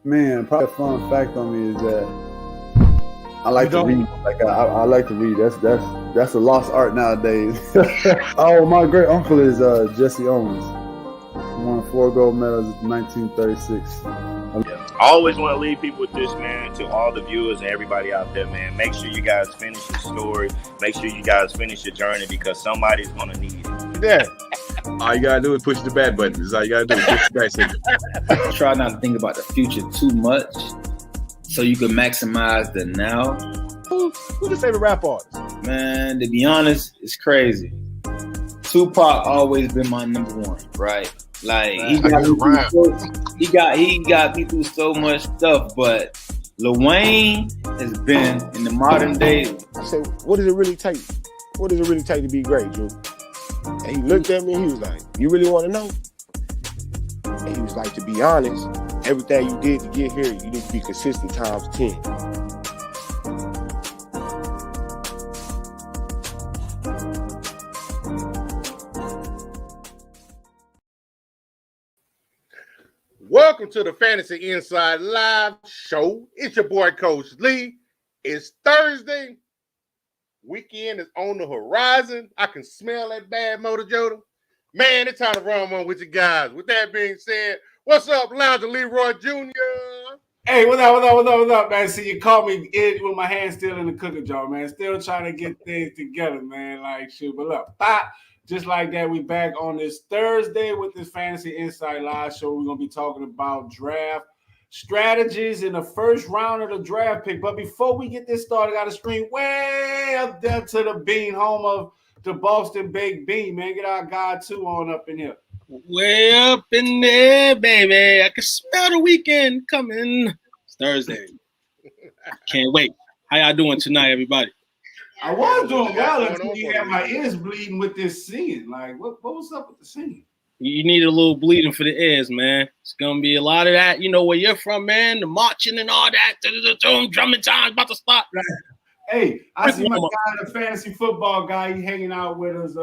Man, probably a fun fact on me is that I like to read. Like I like to read. That's a lost art nowadays. Oh, my great uncle is Jesse Owens. He won 4 gold medals in 1936. I always want to leave people with this, man, to all the viewers and everybody out there, man. Make sure you guys finish your story. Make sure you guys finish your journey because somebody's going to need it. Yeah. All you got to do is push the bad button. That's all you got to do is push the back signal. Try not to think about the future too much so you can maximize the now. Who's your favorite rap artist? Man, to be honest, it's crazy. Tupac always been my number one, right? Like he got me through so much stuff, but Lil Wayne has been in the modern day. I said, what does it really take? What does it really take to be great, Drew? And he looked at me and he was like, you really want to know? And he was like, to be honest, everything you did to get here, you need to be consistent times 10. Welcome to the Fantasy Inside Live Show. It's your boy, Coach Lee. It's Thursday. Weekend is on the horizon. I can smell that bad motor, Joda. Man, it's time to run one with you guys. With that being said, what's up, Lounger Leroy Jr.? Hey, what's up, man? See, you caught me with my hand still in the cooking jar, man. Still trying to get things together, man. Like, shoot, but look, just like that, we back on this Thursday with this Fantasy Insight Live show. We're going to be talking about draft strategies in the first round of the draft pick. But before we get this started, I got to stream way up there to the Bean, home of the Boston Baked Bean, man. Get our guy 2 on up in here. Way up in there, baby. I can smell the weekend coming. It's Thursday. Can't wait. How y'all doing tonight, everybody? I was doing well until you had my ears bleeding with this singing. Like, what was up with the singing? You need a little bleeding for the ears, man. It's gonna be a lot of that. You know where you're from, man. The marching and all that. Drumming time about to start. Hey, I see my guy, the fantasy football guy. He hanging out with us.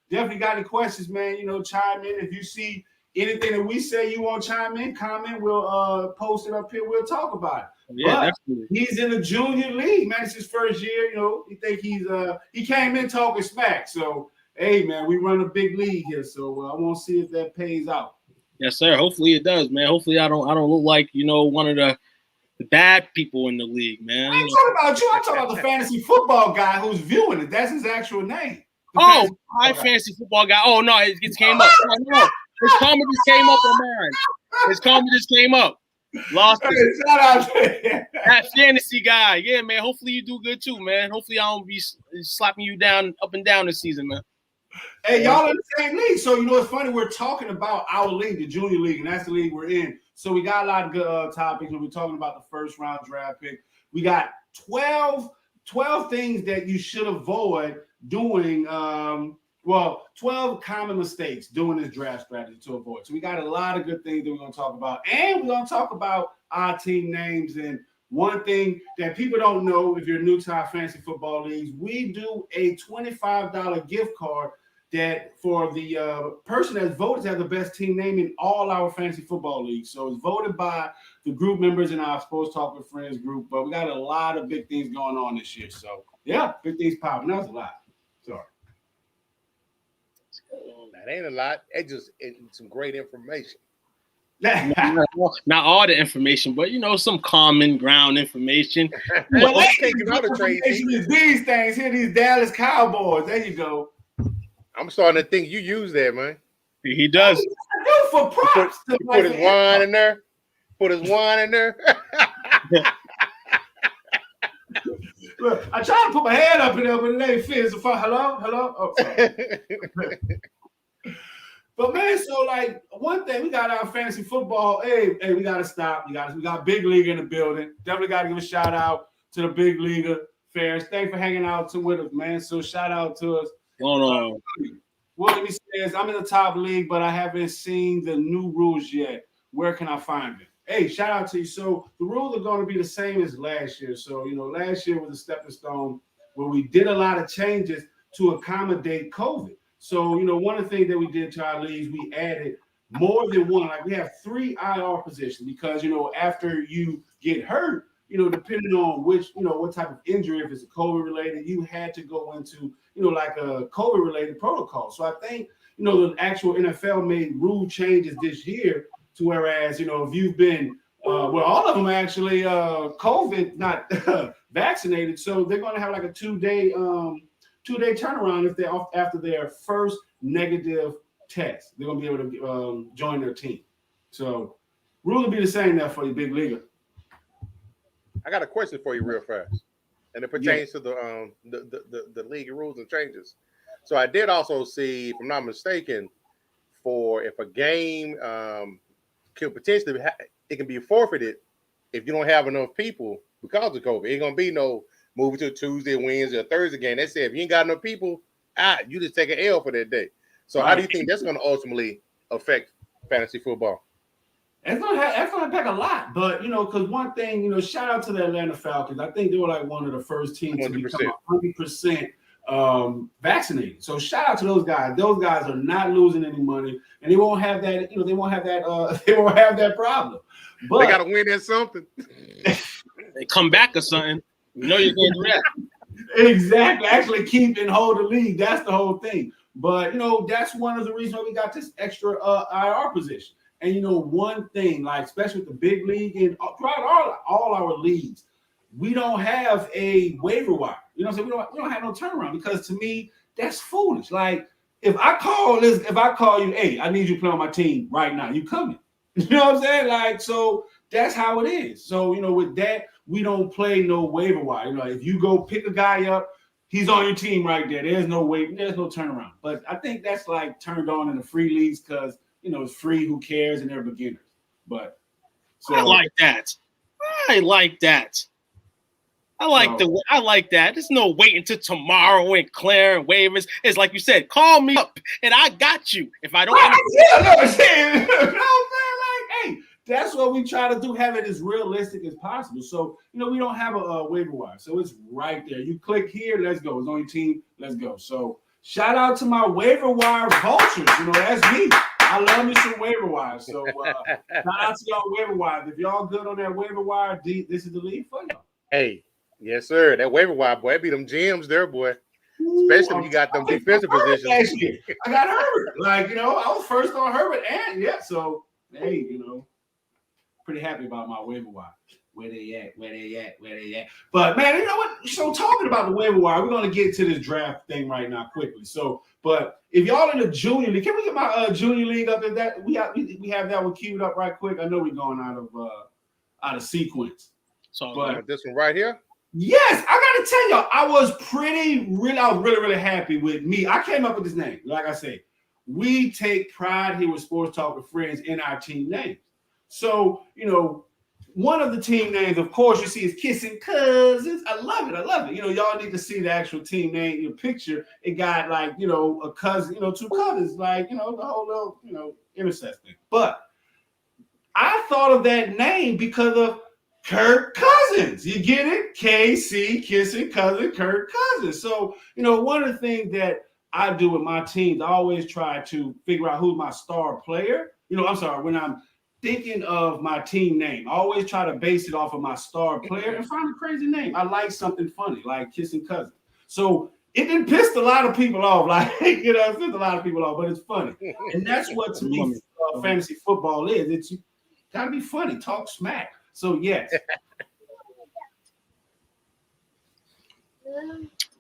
Definitely got any questions, man? You know, chime in. If you see anything that we say you want to chime in, comment. We'll post it up here. We'll talk about it. Yeah, but he's in the junior league, man. It's his first year. You know, he came in talking smack. So, hey, man, we run a big league here. So I want to see if that pays out. Yes, sir. Hopefully it does, man. Hopefully I don't look like, you know, one of the bad people in the league, man. I ain't talking about you. I'm talking about the fantasy football guy who's viewing it. That's his actual name. Fantasy football guy. Oh no, it came up. No. His comment just came up on mine. His comment just came up. Lost shout out to that fantasy guy. Yeah, man. Hopefully you do good too, man. Hopefully I don't be slapping you down up and down this season, man. Hey, y'all in the same league. So, you know, it's funny. We're talking about our league, the junior league, and that's the league we're in. So we got a lot of good topics. We'll be talking about the first round draft pick. We got 12 things that you should avoid doing. 12 common mistakes doing this draft strategy to avoid. So we got a lot of good things that we're going to talk about. And we're going to talk about our team names. And one thing that people don't know, if you're new to our fantasy football leagues, we do a $25 gift card that for the person that's voted to have the best team name in all our fantasy football leagues. So it's voted by the group members in our Sports Talk with Friends group. But we got a lot of big things going on this year. So, yeah, big things popping. That was a lot. Sorry. That ain't a lot. It's just some great information. Not all the information, but you know, some common ground information. These things here, these Dallas Cowboys. There you go. I'm starting to think you use that, man. He does. I do for props. He put his wine in there. Look, I tried to put my hand up in there, but it ain't fit. So hello. Oh, but man, so like one thing, we got our fantasy football. Hey, we gotta stop. We got Big League in the building. Definitely gotta give a shout out to the Big Leaguer fans. Thanks for hanging out with us, man. So shout out to us. Going on. Willie says, I'm in the top league, but I haven't seen the new rules yet. Where can I find it? Hey, shout out to you. So the rules are going to be the same as last year. So, you know, last year was a stepping stone where we did a lot of changes to accommodate COVID. So, you know, one of the things that we did to our leagues, we added more than one. Like we have 3 IR positions because after you get hurt, depending on which what type of injury, if it's a COVID related, you had to go into like a COVID related protocol. So I think the actual NFL made rule changes this year to whereas if you've been all of them actually COVID not vaccinated, so they're going to have like a 2-day turnaround if they're off after their first negative test. They're going to be able to join their team. So rule will be the same there for the big leaguer. I got a question for you real fast, and it pertains to the league rules and changes. So I did also see, if I'm not mistaken, for if a game can potentially it can be forfeited if you don't have enough people because of COVID. Ain't gonna be no moving to a Tuesday, Wednesday, or Thursday game. They said if you ain't got enough people, you just take an L for that day. So how do you think that's going to ultimately affect fantasy football? That's gonna impact a lot, but because one thing, shout out to the Atlanta Falcons. I think they were like one of the first teams 100%. To become 100% vaccinated. So shout out to those guys. Those guys are not losing any money, and they won't have that. They won't have that problem. But they got to win at something. They come back or something. You're going to do that. Exactly. Actually, keep and hold the league. That's the whole thing. But that's one of the reasons why we got this extra IR position. And one thing, like especially with the big league and throughout all our leagues, we don't have a waiver wire. We don't have no turnaround because to me that's foolish. Like if I call you, hey, I need you to play on my team right now. You coming? You know what I'm saying? Like so that's how it is. So with that we don't play no waiver wire. If you go pick a guy up, he's on your team right there. There's no turnaround. But I think that's like turned on in the free leagues because it's free. Who cares? And they're beginners. But so I like that. I like that. I like that. There's no waiting until tomorrow and clearing waivers. It's like you said, call me up and I got you. If I don't, hey, that's what we try to do. Have it as realistic as possible. So we don't have a waiver wire, so it's right there. You click here, let's go. It's on your team, let's go. So shout out to my waiver wire vultures. That's me. I love me some waiver wire. So shout out to y'all waiver wires. If y'all good on that waiver wire, this is the league for y'all. Hey, yes, sir. That waiver wire, boy, be them gems there, boy. Especially when you got them defensive positions. I got Herbert. I was first on Herbert, and so hey, pretty happy about my waiver wire. Where they at? But man, you know what? So talking about the waiver wire, we're gonna get to this draft thing right now quickly. So, but if y'all in the junior league, can we get my junior league up? If that we have that one queued up right quick. I know we're going out of sequence. So, but this one right here. Yes, I gotta tell y'all, I was really happy with me. I came up with this name. Like I say, we take pride here with Sports Talk with Friends in our team names. So, one of the team names, of course, you see is Kissing Cousins. I love it. Y'all need to see the actual team name, your picture. It got like, a cousin, 2 cousins, like, the whole little, intercest thing. But I thought of that name because of Kirk Cousins. You get it? KC, Kissing Cousin, Kirk Cousins. So, one of the things that I do with my teams, I always try to figure out who's my star player. When I'm thinking of my team name, I always try to base it off of my star player and find a crazy name. I like something funny, like Kissing Cousin. So it didn't piss a lot of people off, it pissed a lot of people off, but it's funny. And that's what to me fantasy football is. It's gotta be funny, talk smack. So yes.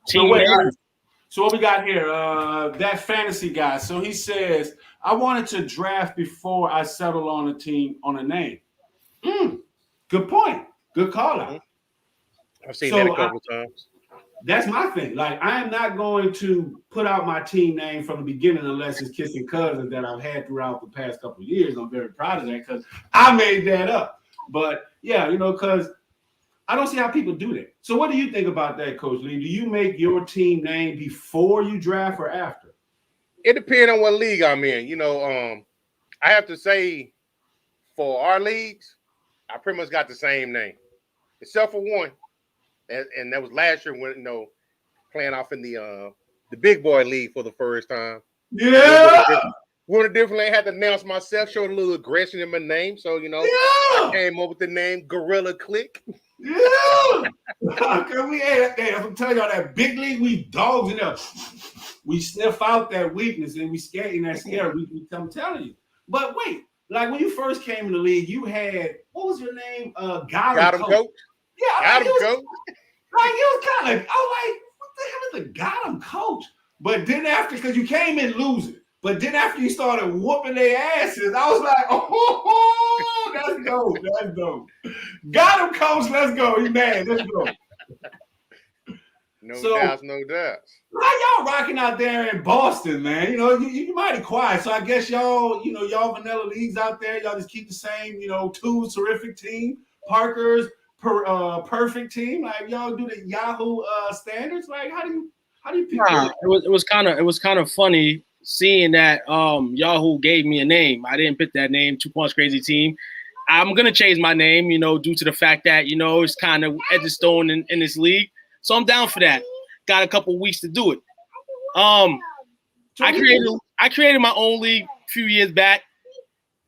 So what we got here? That fantasy guy. So he says, I wanted to draft before I settle on a name. Good point. Good call out. I've seen that a couple times. That's my thing. Like, I am not going to put out my team name from the beginning unless it's Kissing Cousins that I've had throughout the past couple of years. I'm very proud of that because I made that up. But yeah, because I don't see how people do that. So what do you think about that, Coach Lee? Do you make your team name before you draft or after? It depends on what league I'm in. I have to say for our leagues, I pretty much got the same name, except for one. And that was last year when, playing off in the big boy league for the first time. Yeah. Wouldn't definitely had to announce myself, showed a little aggression in my name. So, I came up with the name Gorilla Click. Yeah. I'm telling y'all that big league, we dogs in there. We sniff out that weakness and we scared in that scare. I'm telling you. But wait, like when you first came in the league, you had, what was your name? Got him, coach. Yeah, got him, coach. Like, it was kind of, I was like, what the hell is the got him, coach? But then after, because you came in losing, but then after you started whooping their asses, I was like, oh, that's dope. That's dope. Got him, coach. Let's go. You mad. Let's go. No doubts. How y'all rocking out there in Boston, man? You mighty quiet. So I guess y'all vanilla leagues out there, y'all just keep the same, two terrific team, Parker's perfect team. Like y'all do the Yahoo standards. Like how do you pick that? It was kind of funny seeing that Yahoo gave me a name. I didn't pick that name, 2 Points Crazy Team. I'm gonna change my name, due to the fact that it's kind of Edgestone in this league. So I'm down for that. Got a couple weeks to do it. I created my own league a few years back.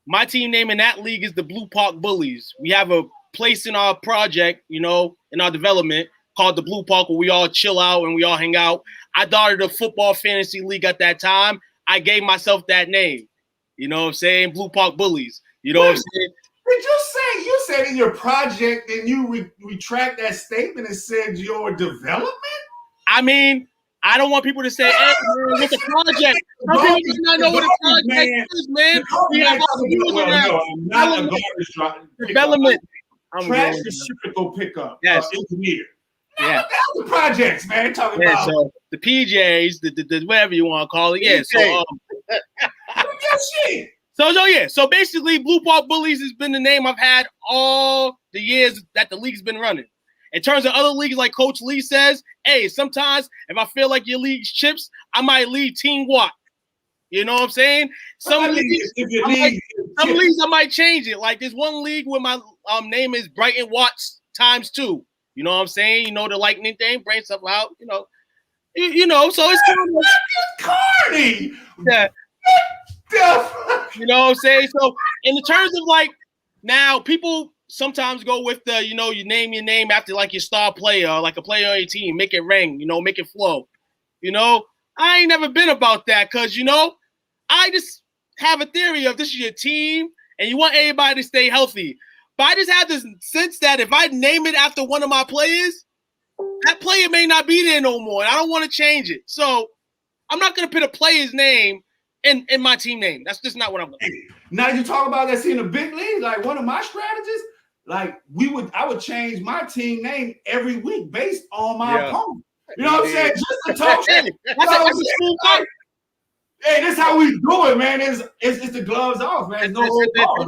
My team name in that league is the Blue Park Bullies. We have a place in our project, in our development called the Blue Park where we all chill out and we all hang out. I started a football fantasy league at that time. I gave myself that name. You know what I'm saying? Blue Park Bullies. You know what I'm saying? Did you said in your project and you retract that statement and said your development? I mean, I don't want people to say, hey, man, what's a project? Some people do not know what a project is, man. Not a garbage drop. Development. Trash reciprocal pickup. Yes. Engineer. Yeah. The projects, man. Talking about so the PJs, the whatever you want to call it. Yeah. So basically, Blue Park Bullies has been the name I've had all the years that the league's been running. In terms of other leagues, like Coach Lee says, hey, sometimes if I feel like your league's chips, I might leave Team Watt. You know what I'm saying? Some leagues I might change it. Like there's one league where my name is Brighton Watts ×2. You know what I'm saying? The lightning thing, brain stuff out. So it's kind of corny. Yeah. You know what I'm saying? So in the terms of like now, people sometimes go with the, you name your name after like your star player, like a player on your team, make it ring, make it flow. I ain't never been about that because, I just have a theory of this is your team and you want everybody to stay healthy. But I just have this sense that if I name it after one of my players, that player may not be there no more. And I don't want to change it. So I'm not going to put a player's name in my team name. That's just not what I'm going to do. Now you talk about that in the big league, like one of my strategies, like I would change my team name every week based on my opponent. You know what I'm saying? Just to talk shit. Hey, this is how we do it, man. It's the gloves off, man. No ball.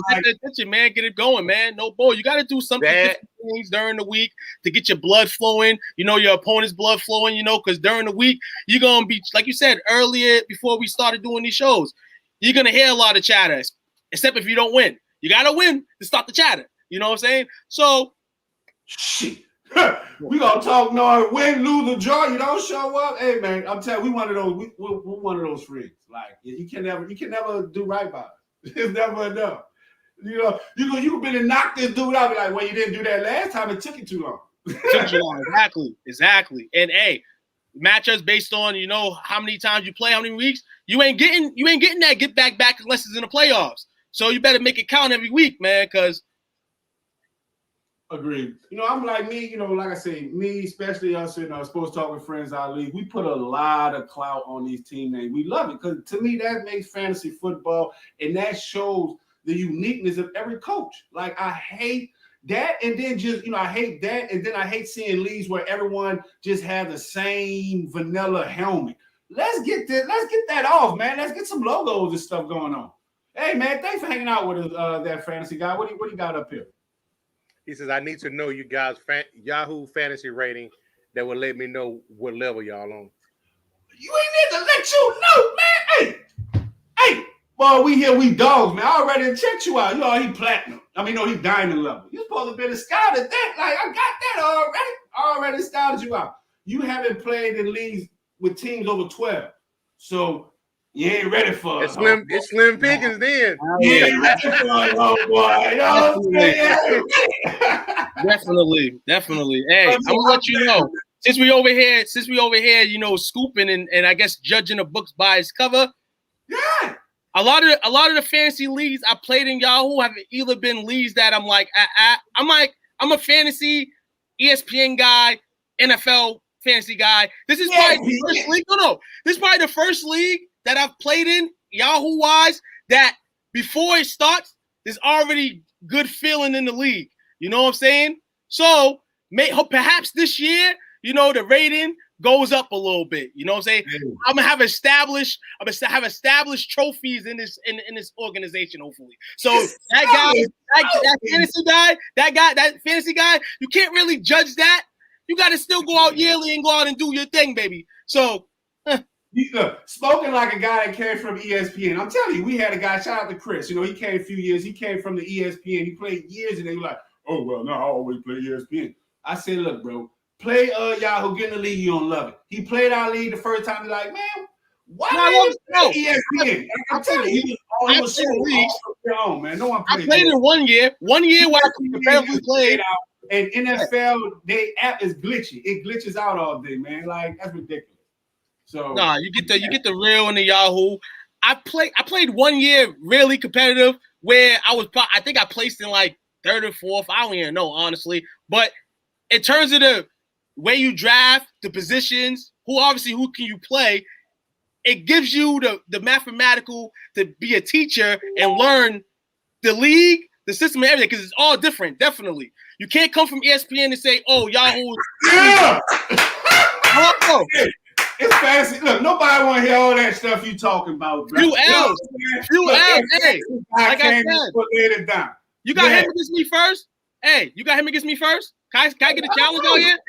Man, get it going, man. No ball. You got to do something different things during the week to get your blood flowing. Your opponent's blood flowing. Because during the week you're gonna be, like you said earlier before we started doing these shows, you're gonna hear a lot of chatter, except if you don't win. You gotta win to stop the chatter. You know what I'm saying? So, shit. We gonna talk win, lose, or draw. You don't show up. Hey man, I'm telling you, we one of those. We're one of those freaks. Like you can never do right by it. It's never enough. You can be to knock this dude out. Be like, well, you didn't do that last time. It took you too long. Exactly. And hey, matchups based on how many times you play, how many weeks. You ain't getting that get back unless it's in the playoffs. So you better make it count every week, man. Because agreed. I'm like me, like I say, me, especially us in Sports Talk with Friends, our league, we put a lot of clout on these team names. We love it because to me, that makes fantasy football and that shows the uniqueness of every coach. Like, I hate that. And then I hate that. And then I hate seeing leagues where everyone just has the same vanilla helmet. Let's get that off, man. Let's get some logos and stuff going on. Hey, man, thanks for hanging out with us, that fantasy guy. What do you got up here? He says, I need to know you guys' Yahoo fantasy rating that will let me know what level y'all on. You ain't need to let you know, man. Hey, boy, we dogs, man. I already checked you out. You already platinum. He diamond level. You're supposed to be the scout at that. Like, I got that already. I already scouted you out. You haven't played in leagues with teams over 12. So You ain't ready for It's Slim Pickens then. You ain't ready for it, oh boy. You know what I'm saying? Definitely. Hey, I'm gonna let you know. Since we over here, scooping and I guess judging a book by its cover. Yeah. A lot of the fantasy leagues I played in Yahoo have either been leagues that I'm like, I'm a fantasy ESPN guy, NFL fantasy guy. This is probably the first league. No. This is probably the first league that I've played in Yahoo wise that before it starts, there's already good feeling in the league. You know what I'm saying? So perhaps this year, the rating goes up a little bit. You know what I'm saying? I'm gonna have established trophies in this organization, hopefully. So that fantasy guy, you can't really judge that. You got to still go out yearly and go out and do your thing, baby. So, spoken like a guy that came from ESPN. I'm telling you, we had a guy. Shout out to Chris. He came a few years. He came from the ESPN. He played years, and they were like, "Oh well, no, I always play ESPN." I said, "Look, bro, play Yahoo, get in the league. You don't love it." He played our league the first time. He's like, "Man, why you play ESPN?" I'm telling you, he was so on, man. No one played. I played it 1 year. 1 year where I comparatively played. And NFL, their app is glitchy. It glitches out all day, man. Like, that's ridiculous. So you get the real in the Yahoo. I played 1 year really competitive where I think I placed in like third or fourth. I don't even know, honestly. But in terms of the way you draft, the positions, who can you play, it gives you the mathematical to be a teacher and learn the league, the system, and everything, because it's all different, definitely. You can't come from ESPN and say, "Oh, Yahoo." Yeah. It's fancy. Look, nobody want to hear all that stuff you talking about, bro. Few L's. Hey, like I said, you got him against me first. Hey, you got him against me first. Can I get a challenge out here?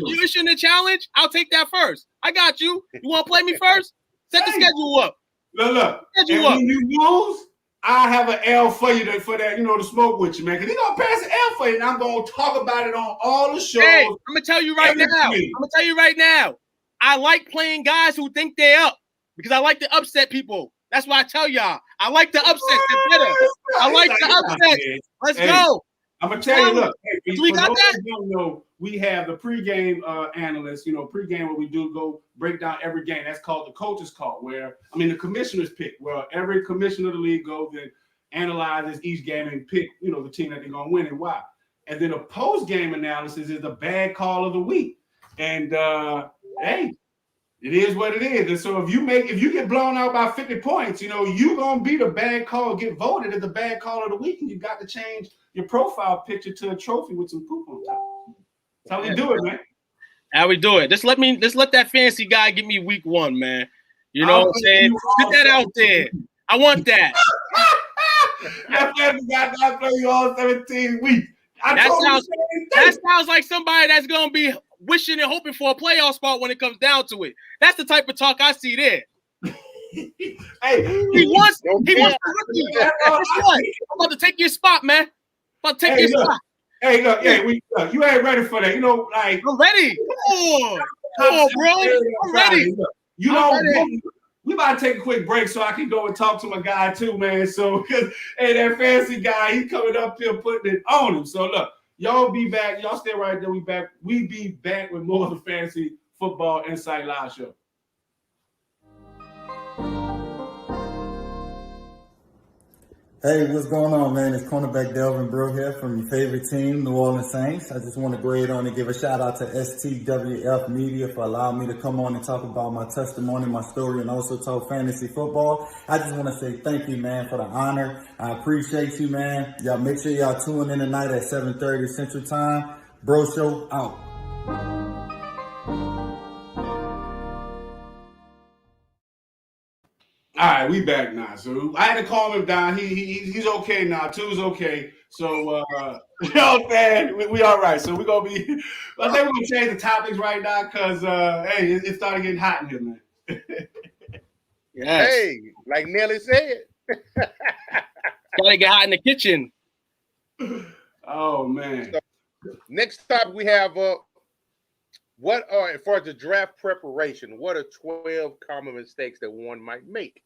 You issuing a challenge? I'll take that first. I got you. You want to play me first? Set the schedule up. Look. When you lose, I have an L for you for that, to smoke with you, man. Because he's going to pass an L for you, and I'm going to talk about it on all the shows. Hey, I'm going to tell you right now. I like playing guys who think they're up because I like to upset people. That's why I tell y'all. I like the upsets. They're better. I like the upsets. Let's go. I'm going to tell you, look. We got that? Don't know, we have the pregame analysts, pregame where we do go break down every game. That's called the coach's call, the commissioner's pick, where every commissioner of the league goes and analyzes each game and pick, the team that they're going to win and why. And then a post-game analysis is the bad call of the week. And, hey, it is what it is. And so if you get blown out by 50 points, you're going to be the bad call, get voted as the bad call of the week, and you got to change your profile picture to a trophy with some poop on top. That's how we do it, man. How we do it. Let's let that fancy guy give me week 1, man. You know what I'm saying? Put that out there. I want that. That fancy guy got to play you all 17 weeks. That sounds like somebody that's gonna be wishing and hoping for a playoff spot when it comes down to it. That's the type of talk I see there. Hey, he wants the rookie. Guess what? I'm about to take your spot, man. I'm about to take your spot. Hey, look, you ain't ready for that. I'm ready. Come on, bro. I'm ready. We about to take a quick break so I can go and talk to my guy too, man. So, because that fancy guy, he's coming up here putting it on him. So, look, y'all be back. Y'all stay right there. We be back with more of the Fantasy Football Insight Live show. Hey, what's going on, man? It's cornerback Delvin Breaux here from your favorite team, New Orleans Saints. I just want to go ahead on and give a shout out to STWF Media for allowing me to come on and talk about my testimony, my story, and also talk fantasy football. I just want to say thank you, man, for the honor. I appreciate you, man. Y'all make sure y'all tune in tonight at 7:30 Central Time. Bro Show out. All right, we back now. So I had to calm him down. He's okay now. Two's okay. So man, we all right. So we're gonna be. I think we're gonna change the topics right now because hey, it started getting hot in here, man. Yes. Hey, like Nelly said, gotta get hot in the kitchen. Oh man. So, next topic we have What are, as far as the draft preparation, what are 12 common mistakes that one might make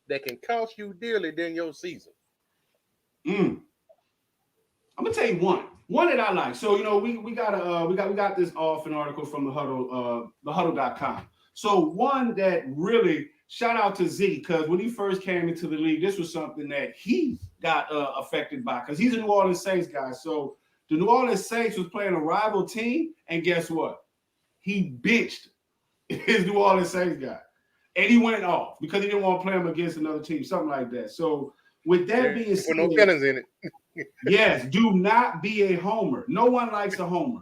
that can cost you dearly during your season? I'm gonna tell you one that I like. So we got this off an article from the huddle.com. So one that really shout out to Z, because when he first came into the league, this was something that he got affected by, because he's a New Orleans Saints guy. So the New Orleans Saints was playing a rival team, and guess what? He benched his New Orleans Saints guy, and he went off because he didn't want to play him against another team, something like that. So with that being said, no feelings in it. Yes, do not be a homer. No one likes a homer.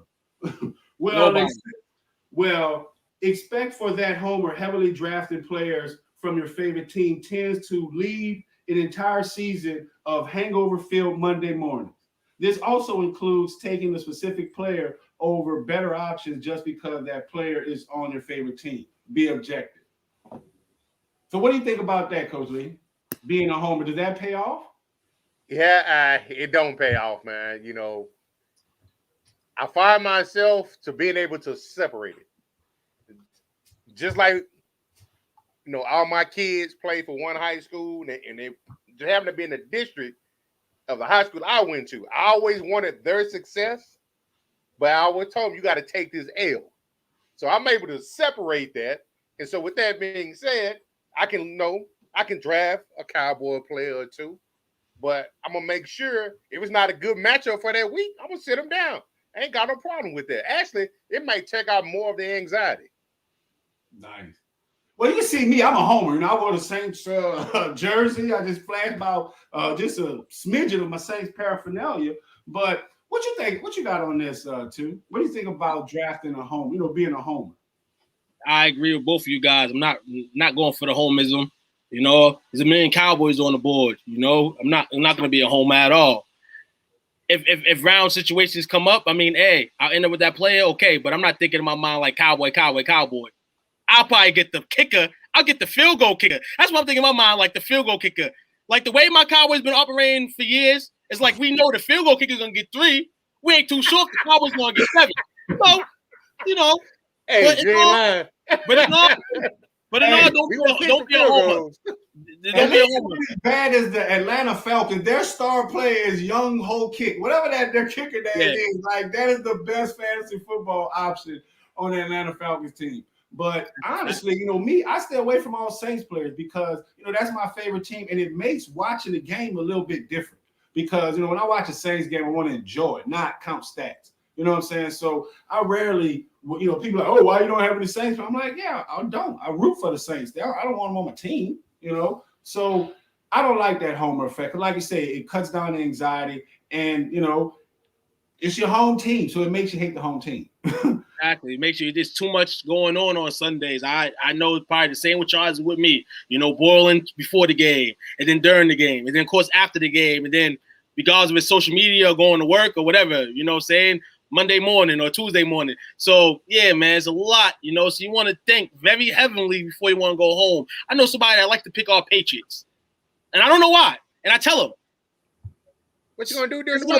Expect for that homer heavily drafted players from your favorite team tends to lead an entire season of hangover-filled Monday mornings. This also includes taking a specific player over better options just because that player is on your favorite team. Be objective. So what do you think about that, Coach Lee? Being a homer, does that pay off? Yeah, it don't pay off, man. I find myself to being able to separate it. Just like, all my kids play for one high school, and they just happen to be in the district of the high school I went to. I always wanted their success, but I always told them, you got to take this L. So I'm able to separate that. And so with that being said, I can draft a Cowboy player or two, but I'm going to make sure if it's not a good matchup for that week, I'm going to sit them down. I ain't got no problem with that. Actually, it might take out more of the anxiety. Nice. Well, you can see me. I'm a homer. I wore the Saints jersey. I just flashed about just a smidgen of my Saints paraphernalia. But what you think? What you got on this, too? What do you think about drafting a homer? Being a homer. I agree with both of you guys. I'm not going for the homeism. There's a million Cowboys on the board. I'm not going to be a homer at all. If round situations come up, I'll end up with that player, okay. But I'm not thinking in my mind like Cowboy. I'll probably get the kicker. I'll get the field goal kicker. That's what I'm thinking in my mind, like the field goal kicker. Like the way my Cowboys been operating for years, it's like we know the field goal kicker's going to get 3. We ain't too sure if the Cowboys going to get 7. So, Hey, but in all, don't be a homer. Don't be a homer. As bad as the Atlanta Falcons, their star player is Young Ho Kick. Whatever their kicker name is, like that is the best fantasy football option on the Atlanta Falcons team. But honestly, me, I stay away from all Saints players because, that's my favorite team. And it makes watching the game a little bit different because, when I watch a Saints game, I want to enjoy it, not count stats. You know what I'm saying? So I rarely, people are like, oh, why you don't have any Saints? I'm like, yeah, I don't. I root for the Saints. I don't want them on my team, So I don't like that homer effect. Like you say, it cuts down the anxiety and, it's your home team. So it makes you hate the home team. Exactly. It makes you, there's too much going on Sundays. I know it's probably the same with y'all as with me, boiling before the game and then during the game and then, of course, after the game. And then regardless of it's social media or going to work or whatever, saying Monday morning or Tuesday morning. So, yeah, man, it's a lot, so you want to think very heavily before you want to go home. I know somebody that like to pick off Patriots, and I don't know why. And I tell them, what you going to do during the game?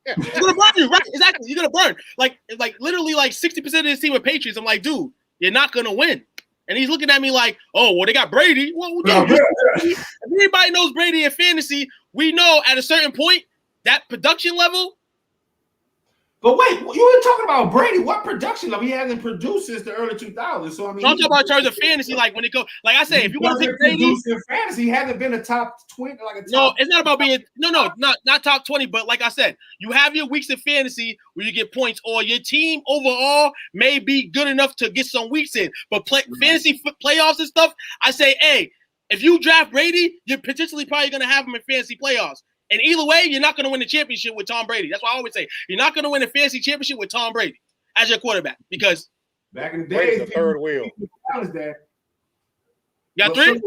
You're going to burn you, right? Exactly. You're going to burn. Like literally like 60% of this team with Patriots. I'm like, dude, you're not going to win. And he's looking at me like, oh, well, they got Brady. Well, everybody knows Brady in fantasy. We know at a certain point, that production level. But wait, you were talking about Brady. What production level? He hasn't produced since the early 2000s. So, I'm talking about in terms of fantasy, like when it goes, like I say, if you want to pick Brady. In fantasy, he hasn't been a top 20. No, it's not about being, not top 20. But like I said, you have your weeks in fantasy where you get points, or your team overall may be good enough to get some weeks in. But fantasy playoffs and stuff, I say, hey, if you draft Brady, you're potentially probably going to have him in fantasy playoffs. And either way, you're not going to win the championship with Tom Brady. That's what I always say. You're not going to win a fantasy championship with Tom Brady as your quarterback because back in the day, the third wheel. You got 3?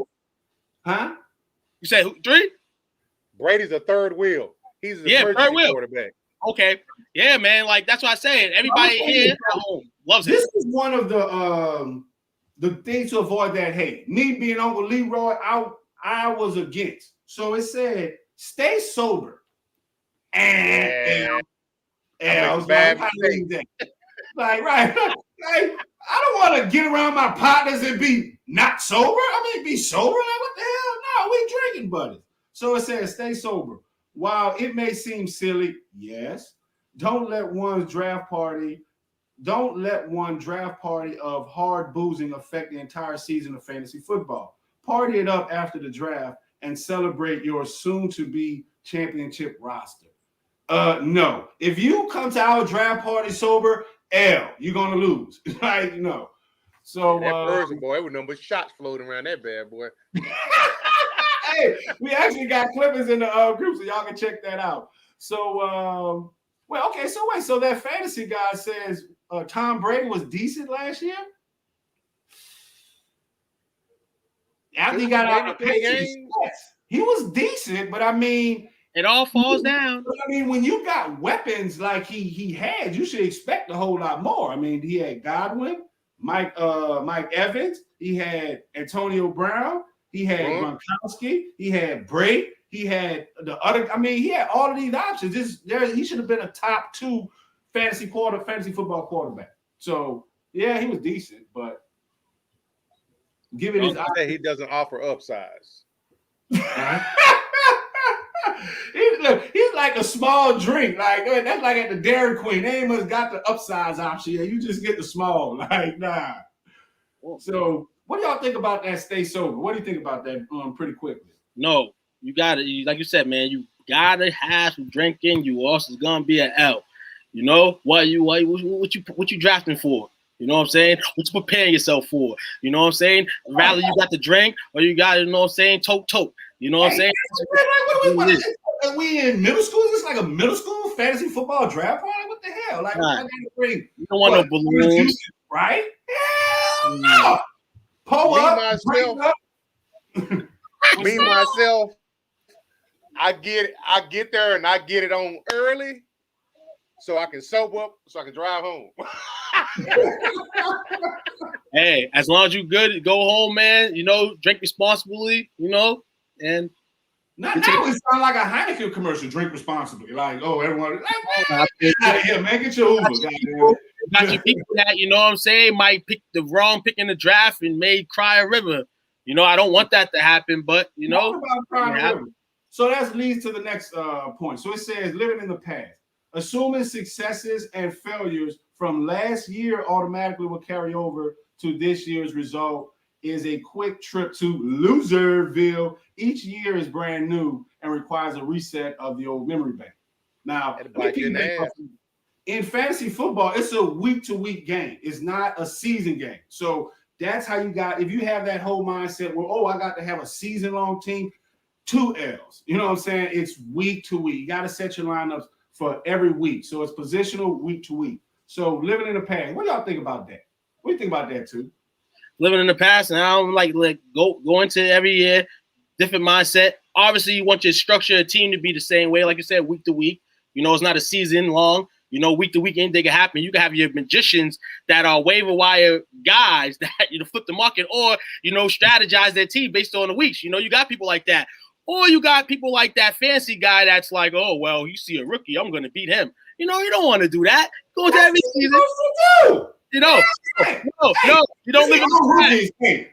Huh? You say 3? Brady's a third wheel. He's a third wheel quarterback. Okay. Yeah, man. Like that's what I say. Everybody here at home loves it. This is one of the things to avoid that hate. Me being Uncle Leroy, I was against. So it said, stay sober. And I was bad like, right. Like, I don't want to get around my partners and be not sober. I mean, be sober. Like, what the hell? No, we drinking buddies. So it says, stay sober. While it may seem silly, yes, don't let one draft party of hard boozing affect the entire season of fantasy football. Party it up after the draft and celebrate your soon-to-be championship roster. No. If you come to our draft party sober, you're gonna lose. Like, no. So that person, boy, it was nothing but shots floating around that bad boy. Hey, we actually got clippings in the group, so y'all can check that out. So, so that fantasy guy says Tom Brady was decent last year. After he got out of the Patriots, yes, he was decent, but I mean, it all falls down. I mean, when you got weapons like he had, you should expect a whole lot more. I mean, he had Godwin, Mike Evans, he had Antonio Brown, he had Gronkowski, he had Brady, he had the other. I mean, he had all of these options. He should have been a top 2 fantasy football quarterback. So yeah, he was decent, but given his that he doesn't offer upsize. He's like a small drink. Like, that's like at the Dairy Queen. They ain't much got the upsize option. You just get the small. Like, nah. So what do y'all think about that stay sober? What do you think about that pretty quickly? No, you got it. Like you said, man, you gotta have some drinking. You also gonna be an L. You know what you drafting for? You know what I'm saying? What you preparing yourself for? You know what I'm saying? Rather you got to drink or you got, you know what I'm saying, tote. You know what I'm saying? Are we in middle school? Is this like a middle school fantasy football draft party? What the hell? Like, you don't want no balloons, right? Hell no. Pull up. Me myself, I get there and I get it on early so I can sober up so I can drive home. Hey, as long as you good, go home, man. You know, drink responsibly, you know, and now it sounds like a Heineken commercial. Drink responsibly, like, oh, everyone, out of here, man, get your Uber. Got your people that, you know what I'm saying, might pick the wrong pick in the draft and may cry a river. You know, I don't want that to happen, but you know. So that leads to the next point. So it says living in the past. Assuming successes and failures from last year automatically will carry over to this year's result is a quick trip to Loserville. Each year is brand new and requires a reset of the old memory bank. Now, in fantasy football, it's a week-to-week game. It's not a season game. So that's how you got, if you have that whole mindset where, I got to have a season-long team, 2 L's. You know what I'm saying? It's week to week. You got to set your lineups for every week. So it's positional week to week. So living in the past, what do y'all think about that? What do you think about that too? Living in the past, and I don't like go into every year, different mindset. Obviously, you want your structure of team to be the same way, like you said, week to week. You know, it's not a season long. You know, week to week, anything can happen. You can have your magicians that are waiver wire guys that, you know, flip the market or, you know, strategize their team based on the weeks. You know, you got people like that. Or you got people like that fancy guy that's like, oh, well, you see a rookie, I'm going to beat him. You know, you don't want to do that. Go into every season. You know, no, you don't live in the past.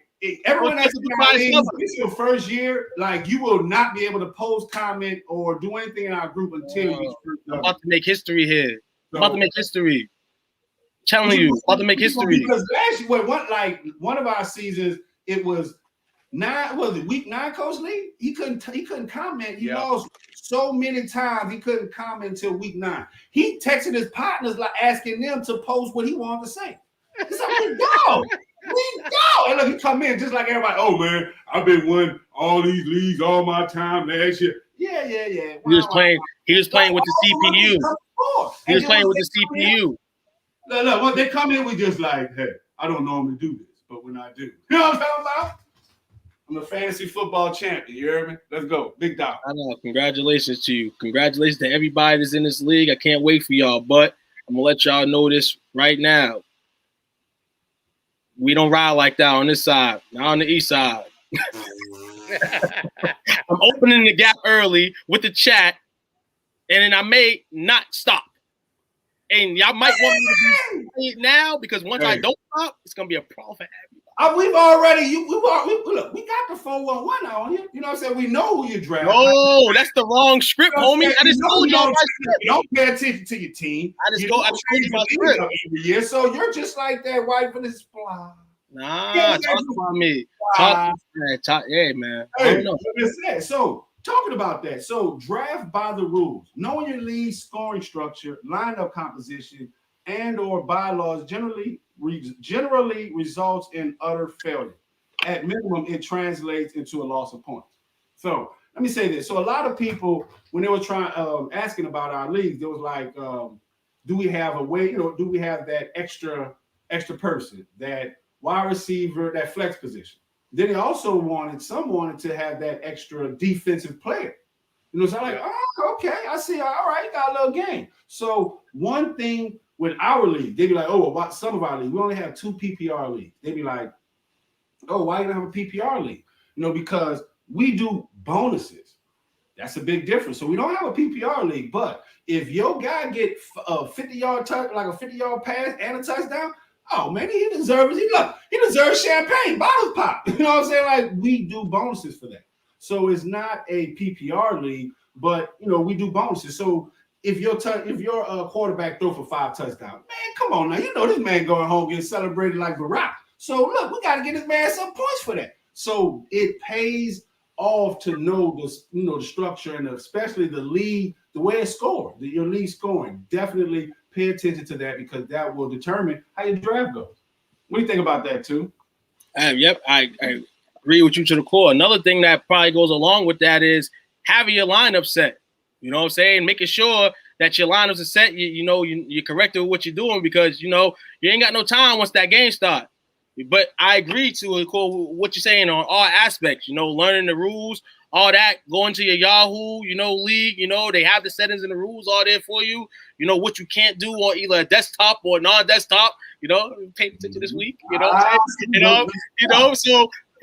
Everyone that's it's your first year, like, you will not be able to post, comment, or do anything in our group until you. I'm about to make history here. I'm about to make history. Telling you, about to make history. Because last year, one of our seasons, it was week 9, Coach Lee? He couldn't comment. He lost so many times he couldn't comment until week 9. He texted his partners like asking them to post what he wanted to say. He's like, we go. And look, he come in just like everybody. Oh man, I've been winning all these leagues all my time last year. Yeah. He was playing with the CPU. He was playing with the CPU. Look, when they come in, we just like, hey, I don't normally do this, but when I do, you know what I'm talking about? I'm a fantasy football champion. You hear me? Let's go. Big dog. I know. Congratulations to you. Congratulations to everybody that's in this league. I can't wait for y'all, but I'm going to let y'all know this right now. We don't ride like that on this side, not on the east side. I'm opening the gap early with the chat, and then I may not stop. and y'all might want me to be now because once I don't stop, it's gonna be a problem for everybody. We've already look. We got the 411 on you. You know what I'm saying? We know who you draft. No, that's the wrong script, homie. I just told you you don't pay attention to your team. I just told you my script every year. So you're just like that white for this fly. Nah, talk about me. Yeah, man. I don't know. So talking about that. So draft by the rules. Knowing your league scoring structure, lineup composition, and or bylaws generally results in utter failure. At minimum, it translates into a loss of points. So let me say this. So a lot of people, when they were asking about our leagues, they was like, do we have a way, do we have that extra person, that wide receiver, that flex position? Then they also wanted to have that extra defensive player. So I'm like, oh, okay, I see. All right, got a little game. So one thing with our league, they'd be like, oh, about some of our league, we only have 2 PPR leagues. They'd be like, oh, why you don't have a PPR league? because we do bonuses. That's a big difference. So we don't have a PPR league, but if your guy get a 50-yard like a 50-yard pass and a touchdown, oh man, he deserves it. He deserves champagne, bottles pop. You know what I'm saying? Like, we do bonuses for that. So it's not a PPR league, but we do bonuses. So if your quarterback throw for 5 touchdowns, man, come on now. This man going home getting celebrated like Barack. So look, we got to get this man some points for that. So it pays off to know the structure and especially the league, the way it's scored, your league scoring. Definitely pay attention to that because that will determine how your draft goes. What do you think about that, too? Yep, I agree with you to the core. Another thing that probably goes along with that is having your lineup set. You know what I'm saying? Making sure that your lineups are set. You're correct with what you're doing because you ain't got no time once that game starts. But I agree to what you're saying on all aspects. Learning the rules, all that. Going to your Yahoo, league. They have the settings and the rules all there for you. What you can't do on either a desktop or non-desktop. Pay attention this week. So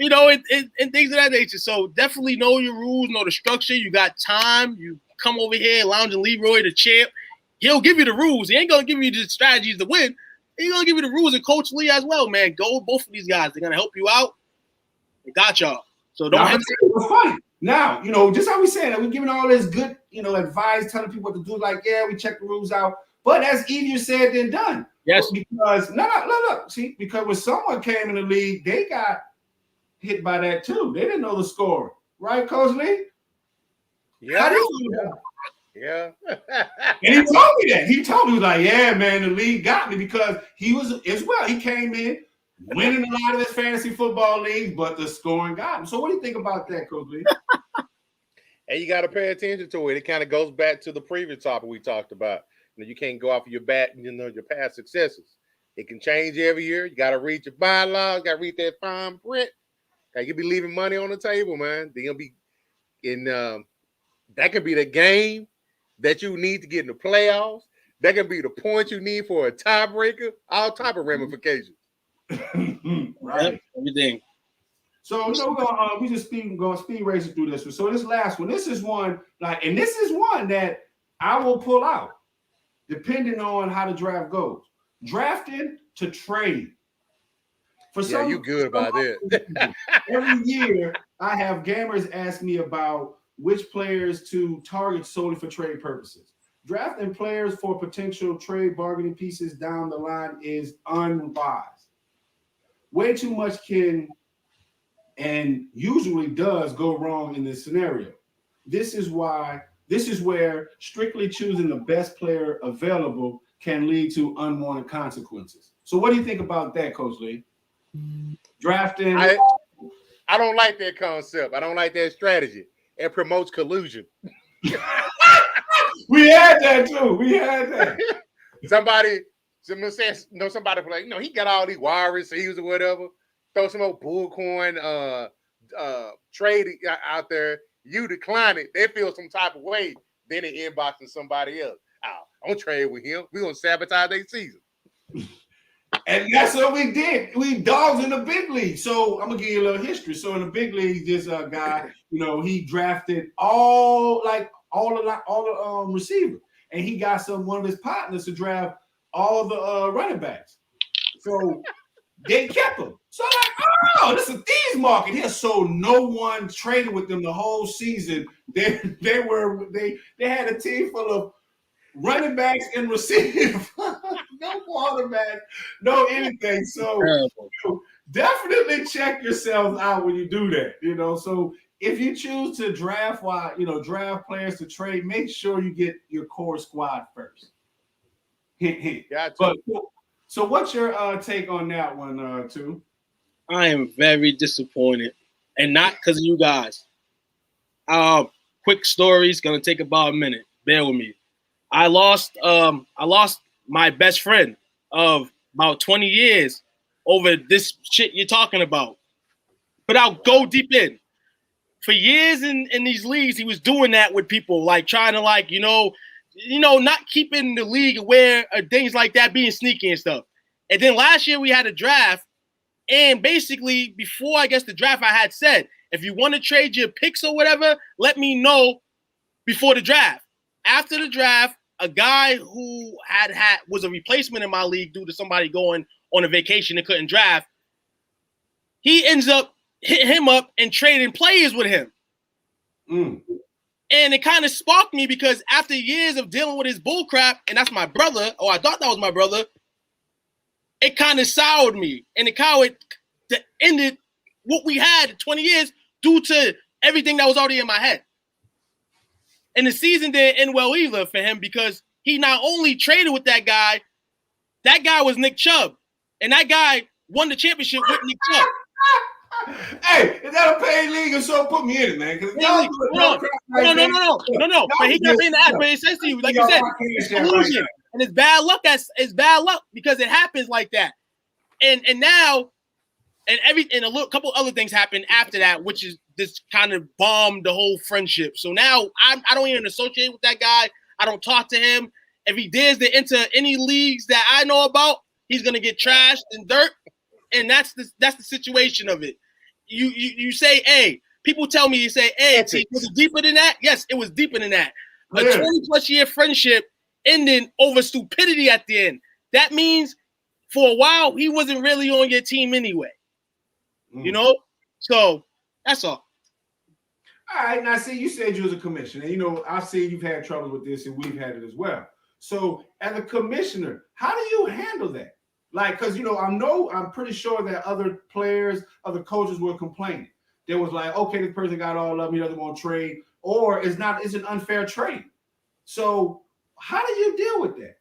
and things of that nature. So definitely know your rules, know the structure. You got time. You come over here, lounging Leroy, the champ. He'll give you the rules. He ain't gonna give you the strategies to win. He's gonna give you the rules, and Coach Lee as well, man. Go with both of these guys. They're gonna help you out. They got y'all. So don't hesitate. It's funny. Now, just how we saying that we're giving all this good, advice, telling people what to do. Like, yeah, we check the rules out, but that's easier said than done. Yes. Because look. See, because when someone came in the league, they got hit by that too. They didn't know the score, right, Coach Lee? Yeah. Yeah. And he told me that. He told me, he was like, yeah, man, the league got me because he was as well. He came in winning a lot of his fantasy football leagues, but the scoring got him. So what do you think about that, Coach Lee? And you got to pay attention to it. It kind of goes back to the previous topic we talked about. You can't go off of your your past successes. It can change every year. You got to read your bylaws. Got to read that fine print. You be leaving money on the table, man. They're gonna be in. That could be the game that you need to get in the playoffs. That can be the point you need for a tiebreaker. All type of ramifications. Right. Everything. So we just going speed racing through this one. So this last one, this is one that I will pull out, depending on how the draft goes. Drafting to trade. You good about that. Every year, I have gamers ask me about which players to target solely for trade purposes. Drafting players for potential trade bargaining pieces down the line is unwise. Way too much can and usually does go wrong in this scenario. This is where strictly choosing the best player available can lead to unwanted consequences. So what do you think about that, Coach Lee? Drafting. I don't like that concept. I don't like that strategy. It promotes collusion. We had that too. We had that. Somebody like, he got all these wide receivers or whatever. Throw some old bullcoin trade out there. You decline it. They feel some type of way. Then they inboxing somebody else. I don't trade with him. We're going to sabotage their season. And that's what we did. We dogs in the big league. So I'm gonna give you a little history. So in the big league, this guy, he drafted all the receivers. and he got one of his partners to draft all the running backs. So they kept him. So I'm like, oh, this is a thieves market here. So no one traded with them the whole season. They had a team full of running backs and receivers, no quarterback, no anything. So definitely check yourselves out when you do that. So if you choose to draft players to trade, make sure you get your core squad first. Hint, hint. Gotcha. So what's your take on that one, too? I am very disappointed, and not because of you guys. Quick story is gonna take about a minute. Bear with me. I lost my best friend of about 20 years over this shit you're talking about. But I'll go deep in. For years in these leagues, he was doing that with people, like trying to not keeping the league aware of things like that, being sneaky and stuff. And then last year we had a draft, and basically before I guess the draft, I had said, if you want to trade your picks or whatever, let me know before the draft. After the draft, a guy who was a replacement in my league due to somebody going on a vacation and couldn't draft, he ends up hitting him up and trading players with him. And it kind of sparked me because after years of dealing with his bull crap, and that's my brother, or I thought that was my brother, it kind of soured me. And it kind of ended what we had 20 years due to everything that was already in my head. And the season didn't end well either for him because he not only traded with that guy was Nick Chubb. And that guy won the championship with Nick Chubb. Hey, is that a paid league or so? Put me in it, man. No. But he got paid the ass, but it says to you, like you said, it's illusion. And it's bad luck. It's bad luck because it happens like that. And now, and a couple other things happened after that, which is this kind of bombed the whole friendship. So now I don't even associate with that guy. I don't talk to him. If he dares to enter any leagues that I know about, he's gonna get trashed and dirt. And that's the situation of it. You say, hey, people tell me, you say, hey, was it deeper than that? Yes, it was deeper than that. A 20-plus year friendship ending over stupidity at the end. That means for a while, he wasn't really on your team anyway. So that's all. All right, now see, you said you was a commissioner. I've seen you've had trouble with this, and we've had it as well. So as a commissioner, how do you handle that? Like, because, I'm pretty sure that other players, other coaches were complaining. They was like, okay, this person got all of me, doesn't want to trade, or it's an unfair trade. So how do you deal with that?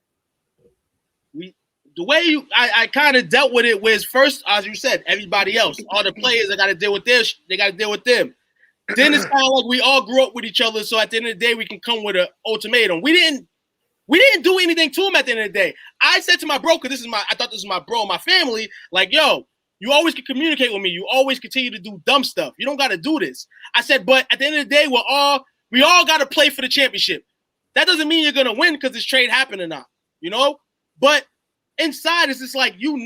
The way I kind of dealt with it was first, as you said, everybody else, all the players that got to deal with this, they got to deal with them. Then it's kind of like we all grew up with each other, so at the end of the day, we can come with an ultimatum. We didn't do anything to him at the end of the day. I said to my bro, because I thought this was my bro, my family, like, yo, you always can communicate with me. You always continue to do dumb stuff. You don't got to do this. I said, but at the end of the day, we all got to play for the championship. That doesn't mean you're going to win because this trade happened or not, But inside, it's just like, that you're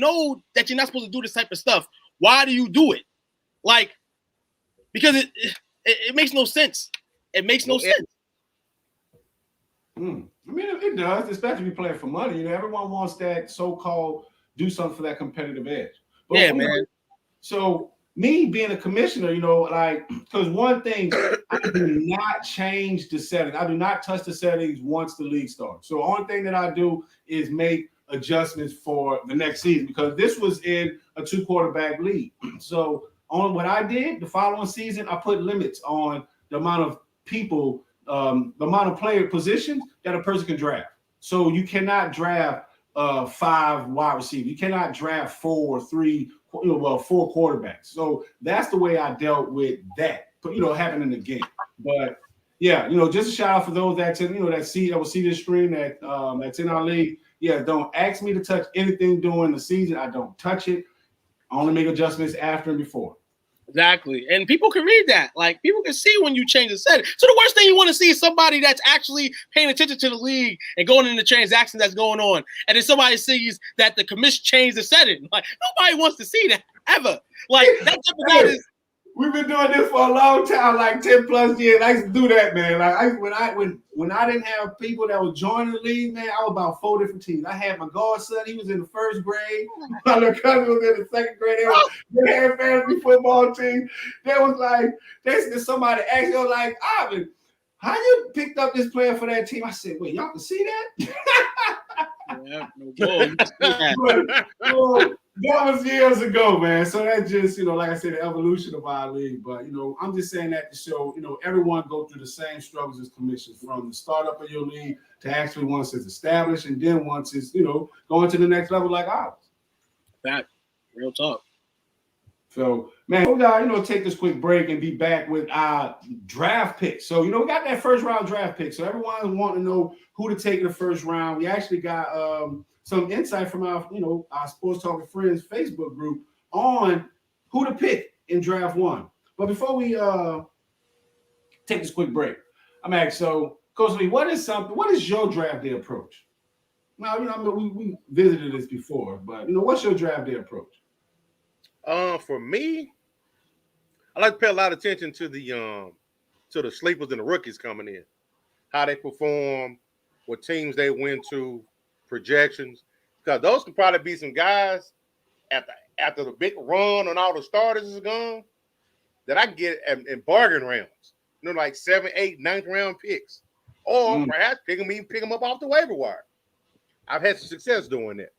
not supposed to do this type of stuff. Why do you do it? Like, because it makes no sense. It makes no sense. I mean, it does, especially if you're playing for money. Everyone wants that so-called do something for that competitive edge. But yeah, man. So me being a commissioner, because one thing, I do not change the settings. I do not touch the settings once the league starts. So the only thing that I do is make adjustments for the next season because this was in a 2-quarterback league. So on what I did the following season, I put limits on the amount of people, the amount of player positions that a person can draft. So you cannot draft 5 wide receivers. You cannot draft 4 quarterbacks. So that's the way I dealt with that, happening in the game. But yeah, just a shout out for those that will see this stream that's in our league. Yeah, don't ask me to touch anything during the season. I don't touch it. I only make adjustments after and before. Exactly. And people can read that. Like, people can see when you change the setting. So the worst thing you want to see is somebody that's actually paying attention to the league and going in the transaction that's going on. And then somebody sees that the commission changed the setting. Like, nobody wants to see that ever. Like, that type of guy is we've been doing this for a long time, like 10 plus years. I used to do that, man. Like when I didn't have people that were joining the league, man, I was about 4 different teams. I had my godson, he was in the 1st grade. My little cousin was in the 2nd grade. They had fantasy football team. They was like, somebody asked me, like, Alvin, how you picked up this player for that team? I said, wait, y'all can see that? Yeah, that was years ago, man. So that's just, like I said, the evolution of our league. But, I'm just saying that to show, everyone go through the same struggles as commissions from the startup of your league to actually once it's established and then once it's, going to the next level like ours. That real talk. So, man, we got to, take this quick break and be back with our draft picks. So, we got that 1st round draft pick. So everyone's wanting to know who to take in the 1st round. We actually got some insight from our Sports Talking Friends Facebook group on who to pick in draft 1. But before we take this quick break, I'm asking, so Coach Lee, what is your draft day approach? Now, we visited this before, but what's your draft day approach? For me, I like to pay a lot of attention to the sleepers and the rookies coming in, how they perform, what teams they went to, projections, because those could probably be some guys after the big run on all the starters is gone that I can get in bargain rounds, like 7th, 8th, 9th round picks, or perhaps pick them up off the waiver wire. I've had some success doing that.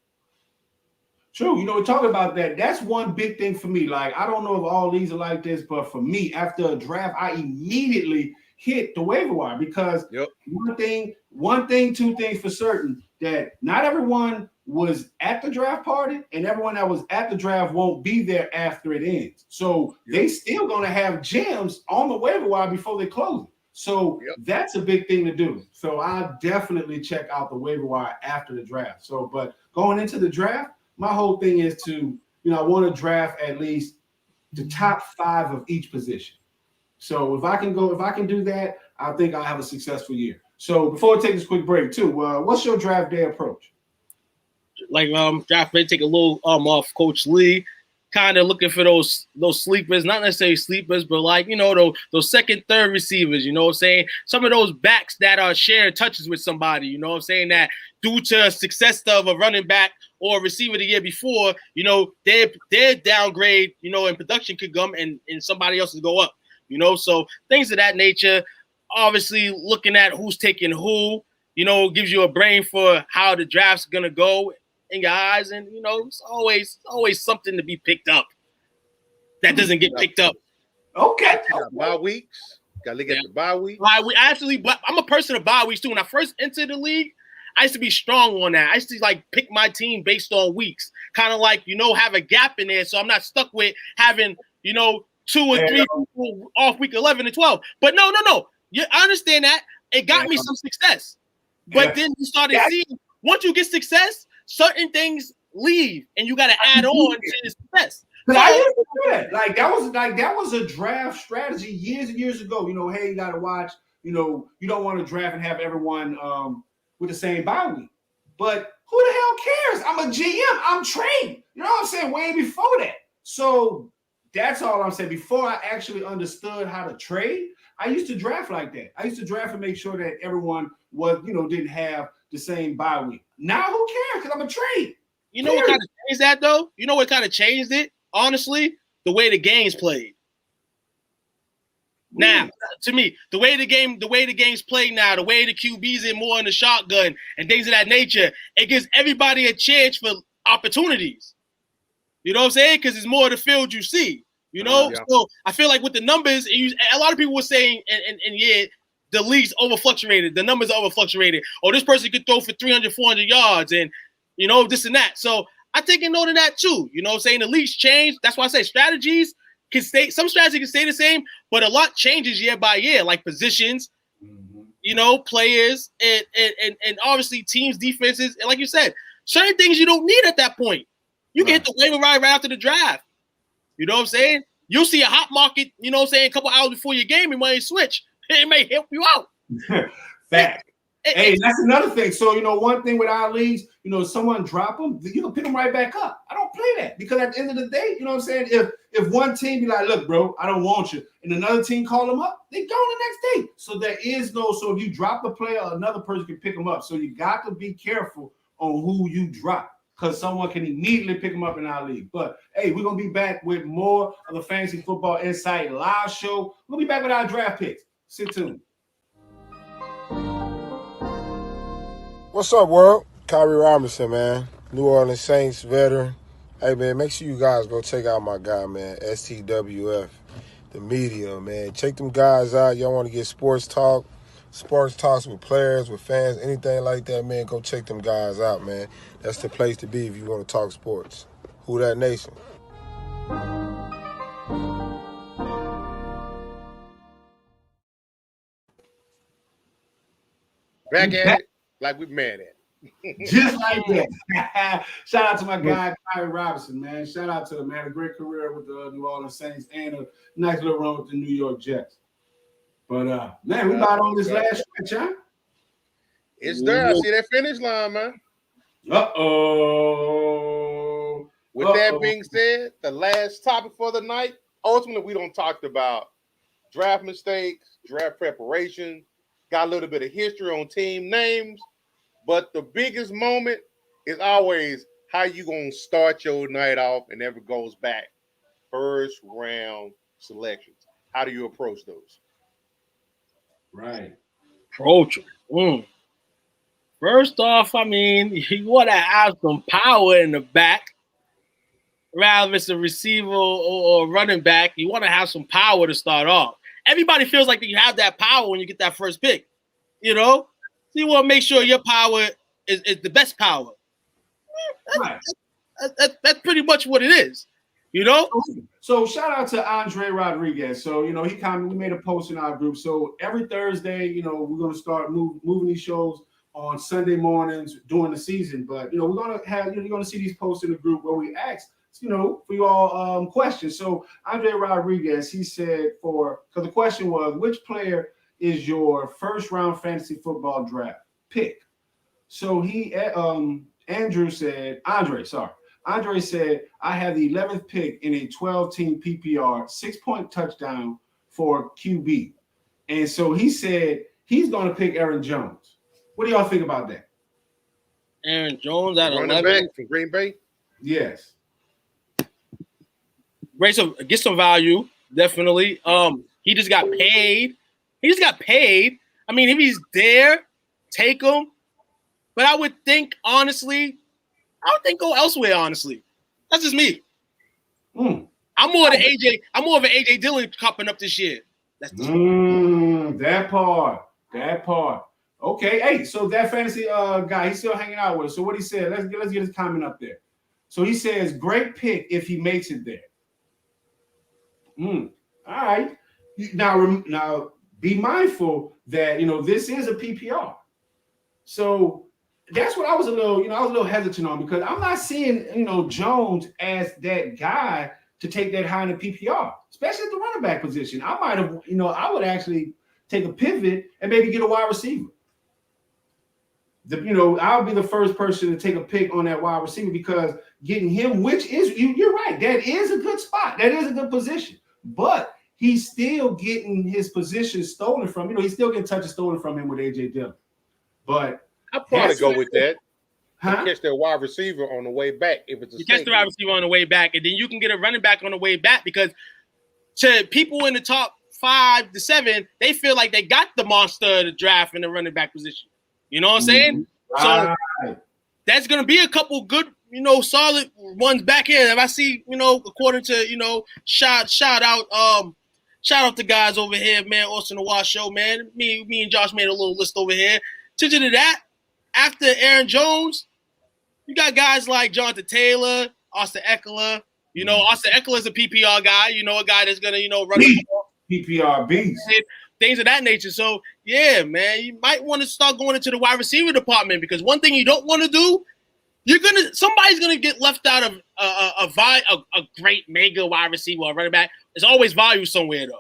True. Talking about that, that's one big thing for me. Like, I don't know if all these are like this, but for me, after a draft, I immediately hit the waiver wire because one thing, 2 things for certain, that not everyone was at the draft party and everyone that was at the draft won't be there after it ends. So they still going to have gems on the waiver wire before they close it. So that's a big thing to do. So I definitely check out the waiver wire after the draft. So, but going into the draft, my whole thing is to, I want to draft at least the top 5 of each position. So if I can do that, I think I'll have a successful year. So before we take this quick break too, what's your draft day approach? Like draft day, take a little off Coach Lee, kind of looking for those sleepers, not necessarily sleepers, but like, those 2nd, 3rd receivers, what I'm saying? Some of those backs that are sharing touches with somebody, what I'm saying, that due to success of a running back or a receiver the year before, their downgrade, in production could come and somebody else's go up, so things of that nature. Obviously looking at who's taking who, gives you a brain for how the draft's gonna go in your eyes, and it's always something to be picked up that doesn't get picked up. Okay. Bye weeks. Gotta look at the bye week. But I'm a person of bye weeks too. When I first entered the league, I used to be strong on that. I used to pick my team based on weeks, kind of have a gap in there, so I'm not stuck with having 2 or 3 people off week 11 and 12. But no. I understand that. It got me some success. But then you started seeing, once you get success, certain things leave, and you got to add on to the success. I used to do that. That was a draft strategy years and years ago. Hey, you got to watch. You don't want to draft and have everyone with the same bye week. But who the hell cares? I'm a GM. I'm trained. You know what I'm saying? Way before that. So that's all I'm saying. Before I actually understood how to trade, I used to draft like that. I used to draft and make sure that everyone was, didn't have the same bye week. Now who cares? Because I'm a trade. What kind of changed that though? What kind of changed it? Honestly, the way the game's played. Now, to me, the way the game's played now, the way the QBs are more in the shotgun and things of that nature, it gives everybody a chance for opportunities. You know what I'm saying? Because it's more of the field you see. So I feel like with the numbers, a lot of people were saying, and the league's overfluctuated. The numbers are overfluctuated. Or this person could throw for 300, 400 yards and, this and that. So I take a note of that too. You know what I'm saying? The league's changed. That's why I say strategies can stay. Some strategies can stay the same, but a lot changes year by year, like positions, players, and obviously teams, defenses. And like you said, certain things you don't need at that point. You can hit the waiver right after the draft. You know what I'm saying? You'll see a hot market, a couple hours before your game, and when you switch, it may help you out. Fact. Hey, that's another thing. So, one thing with our leagues, someone drop them, you can pick them right back up. I don't play that because at the end of the day, you know what I'm saying? If one team be like, look, bro, I don't want you, and another team call them up, they go the next day. So there is so if you drop the player, another person can pick them up. So you got to be careful on who you drop because someone can immediately pick them up in our league. But, hey, we're going to be back with more of the Fantasy Football Insight live show. We'll be back with our draft picks. Sit tuned. What's up, world? Tyree Robinson, man. New Orleans Saints veteran. Hey, man, make sure you guys go check out my guy, man, STWF, the media, man. Check them guys out. Y'all want to get sports talks with players, with fans, anything like that, man, go check them guys out, man. That's the place to be if you want to talk sports. Who that nation? Back at it like we mad at. Just like that. Shout out to my guy, Tyree Robinson, man. Shout out to him, man. A great career with the New Orleans Saints and a nice little run with the New York Jets. But, man, we about on this last stretch, huh? It's there. I see that finish line, man. Uh-oh. With that being said, the last topic for the night, ultimately, we don't talk about draft mistakes, draft preparation, got a little bit of history on team names, but the biggest moment is always how you going to start your night off and never goes back. First round selections. How do you approach those? Right. Approach. First off, I mean, you want to have some power in the back. Rather if it's a receiver or running back, you want to have some power to start off. Everybody feels like you have that power when you get that first pick, So you want to make sure your power is the best power. That's pretty much what it is, So shout out to Andre Rodriguez. So, we made a post in our group. So every Thursday, we're going to start moving these shows on Sunday mornings during the season. But, we're going to have, you're going to see these posts in the group where we ask, for you all questions. So Andre Rodriguez, he said because the question was, which player is your first round fantasy football draft pick? So Andre said, I have the 11th pick in a 12-team PPR, 6-point touchdown for QB. And so he said he's going to pick Aaron Jones. What do y'all think about that? Aaron Jones at 11. Running back from Green Bay? Yes. Great, so get some value, definitely. He just got paid. I mean, if he's there, take him. But I would think, honestly, go elsewhere, honestly. That's just me. I'm more of an AJ Dillon popping up this year. That's that part. Okay, hey, so that fantasy guy, he's still hanging out with us. So what he said, let's get his comment up there. So he says, great pick if he makes it there. All right. Now be mindful that this is a PPR. So that's what I was a little hesitant on because I'm not seeing Jones as that guy to take that high in the PPR, especially at the running back position. I might have, I would actually take a pivot and maybe get a wide receiver. I'll be the first person to take a pick on that wide receiver because getting him, which is you're right, that is a good spot, that is a good position, but he's still getting his position stolen from he's still getting touches stolen from him with AJ Dillon. But I'd probably go with that. Huh? Catch their wide receiver on the way back if it's a you catch the wide receiver on the way back, and then you can get a running back on the way back because to people in the top 5 to 7, they feel like they got the monster of the draft in the running back position. You know what I'm saying? Right. So that's going to be a couple good, solid ones back here. If I see, according to, shout out to guys over here, man, Austin the Wash Show, man. Me and Josh made a little list over here. To that, after Aaron Jones, you got guys like Jonathan Taylor, Austin Eckler. Austin Eckler is a PPR guy. A guy that's going to, run the ball. PPR beast. Things of that nature. So, yeah, man, you might want to start going into the wide receiver department because one thing you don't want to do, somebody's going to get left out of a great mega wide receiver or running back. There's always value somewhere, though.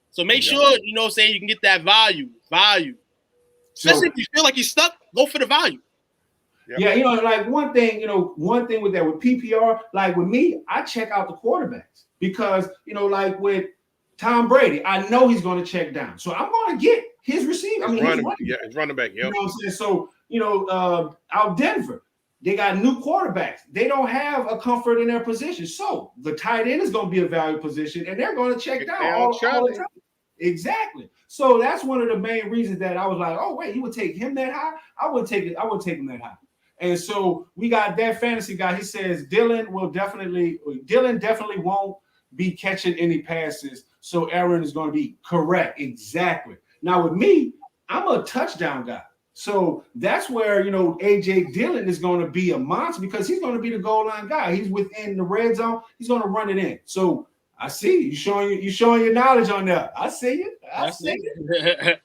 So make sure, you can get that value. Especially if you feel like you're stuck, go for the value. Yep. Yeah, you know, like one thing with that with PPR, like with me, I check out the quarterbacks because you know, like with Tom Brady, I know he's going to check down, so I'm going to get his receiver. His running back. Yep. You know what I'm saying? So you know, out Denver, they got new quarterbacks. They don't have a comfort in their position, so the tight end is going to be a value position, and they're going to check down all the time. Exactly. So that's one of the main reasons that I was like, oh wait, you would take him that high? I would take him that high. And so we got that fantasy guy. He says Dylan definitely won't be catching any passes. So Aaron is going to be correct. Exactly. Now with me, I'm a touchdown guy. So that's where, you know, AJ Dillon is going to be a monster because he's going to be the goal line guy. He's within the red zone. He's going to run it in. So I see you showing your knowledge on that. I see it. I see it.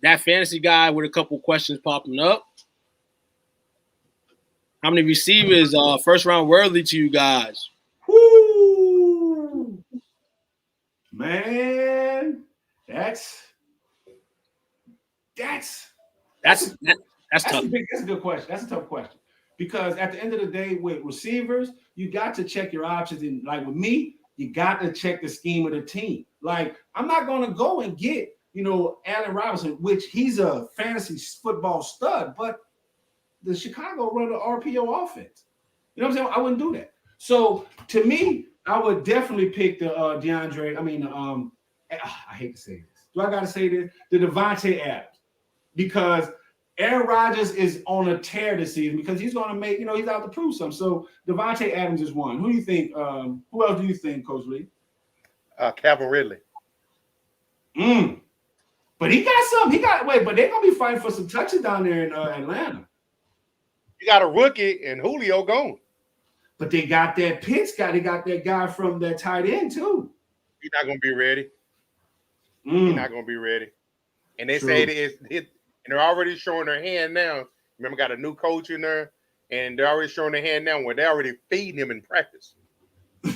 That fantasy guy with a couple questions popping up. How many receivers are first round worthy to you guys? Woo! Man, that's tough. That's a good question. That's a tough question. Because at the end of the day, with receivers, you got to check your options. And like with me, you got to check the scheme of the team. Like, I'm not going to go and get, you know, Allen Robinson, which he's a fantasy football stud, but the Chicago run an RPO offense. You know what I'm saying? I wouldn't do that. So to me, I would definitely pick the DeAndre. I mean, I hate to say this. Do I got to say this? The Devonta Adams, because Aaron Rodgers is on a tear this season because he's going to make, you know, he's out to prove something. So Devonta Adams is one. Who do you think? Who else do you think, Coach Lee? Calvin Ridley. But he got something. But they're going to be fighting for some touches down there in Atlanta. You got a rookie and Julio gone. But they got that Pitts guy. They got that guy from that tight end too. He's not going to be ready. He's not going to be ready. And they say and they're already showing their hand now. Remember, got a new coach in there, and they're already showing their hand now where they're already feeding him in practice.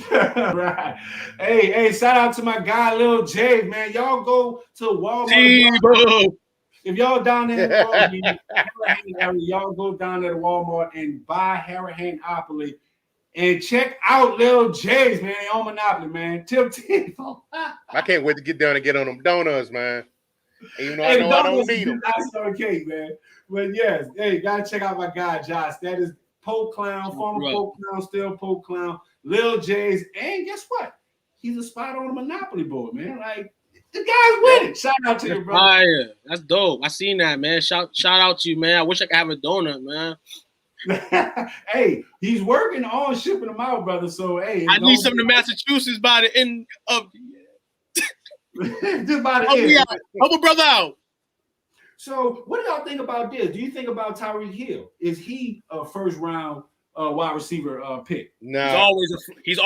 Right. Hey, shout out to my guy, Lil J, man. Y'all go to Walmart. If y'all down there in the area, y'all go down there to Walmart and buy Harahanopoly and check out Lil J's, man. They on Monopoly, man. Tip. I can't wait to get down and get on them donuts, man. Even though I know I don't need them. Nice on cake, man. But yes, hey, gotta check out my guy Josh. That is Poke Clown, former Poke Clown, still Poke Clown, Lil J's, and guess what? He's a spot on the Monopoly board, man. Like the guy's with it. Shout out to you, bro. Fire. That's dope. I seen that, man. Shout out to you, man. I wish I could have a donut, man. Hey, he's working on shipping them out, brother. So hey, I need some to Massachusetts by the end of the year. Just by the end. Help a brother out. So, what do y'all think about this? Do you think about Tyree Hill? Is he a first round wide receiver pick? No, he's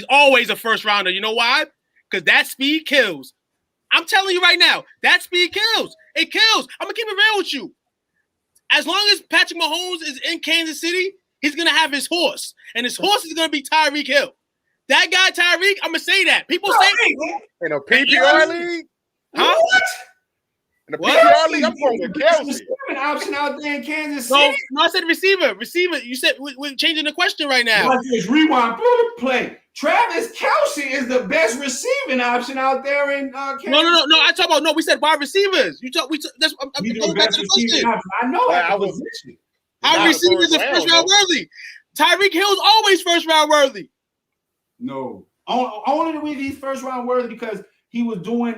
always a first rounder. You know why? Because that speed kills. I'm telling you right now, that speed kills. It kills. I'm gonna keep it real with you. As long as Patrick Mahomes is in Kansas City, he's gonna have his horse, and his horse is gonna be Tyreek Hill. That guy Tyreek, I'm gonna say that. People say in a PPR league, huh? What? In a PPR league, I'm going with Kelsey. An option out there in Kansas City. No, I said receiver. Receiver. You said we're changing the question right now. Just rewind. Play. Travis Kelsey is the best receiving option out there in Kansas. No. I talk about we said wide receivers. That's I'm going back to the question. I know. I was. Our receivers are first round worthy. Tyreek Hill's always first round worthy. No, only the reason he's first round worthy because he was doing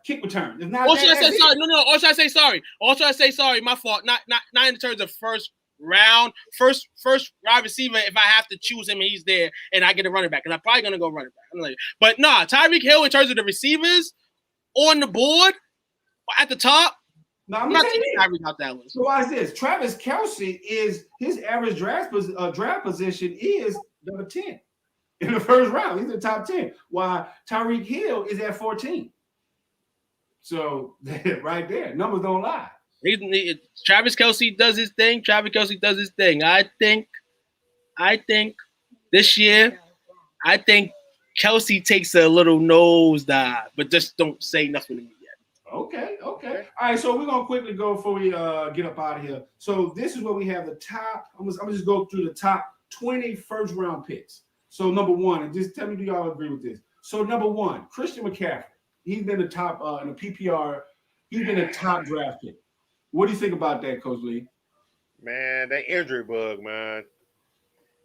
kick return. Or should I say sorry? No. Or should I say sorry? Or should I say sorry? My fault. Not in terms of first round, first wide receiver. If I have to choose him, and he's there, and I get a running back, because I'm probably gonna go running back. But nah, Tyreek Hill in terms of the receivers on the board at the top. No, I'm not taking Tyreek out that list. So watch this. Travis Kelsey is his average draft position is number 10. In the first round, he's in the top 10. While Tyreek Hill is at 14. So right there, numbers don't lie. Travis Kelsey does his thing. I think this year, Kelsey takes a little nosedive, but just don't say nothing to me yet. Okay. All right, so we're gonna quickly go before we get up out of here. So this is where we have the top. I'm gonna just go through the top 20 first round picks. So number one, and just tell me, do y'all agree with this? So number one, Christian McCaffrey. He's been the top in the PPR. He's been a top draft pick. What do you think about that, Coach Lee? Man, that injury bug, man.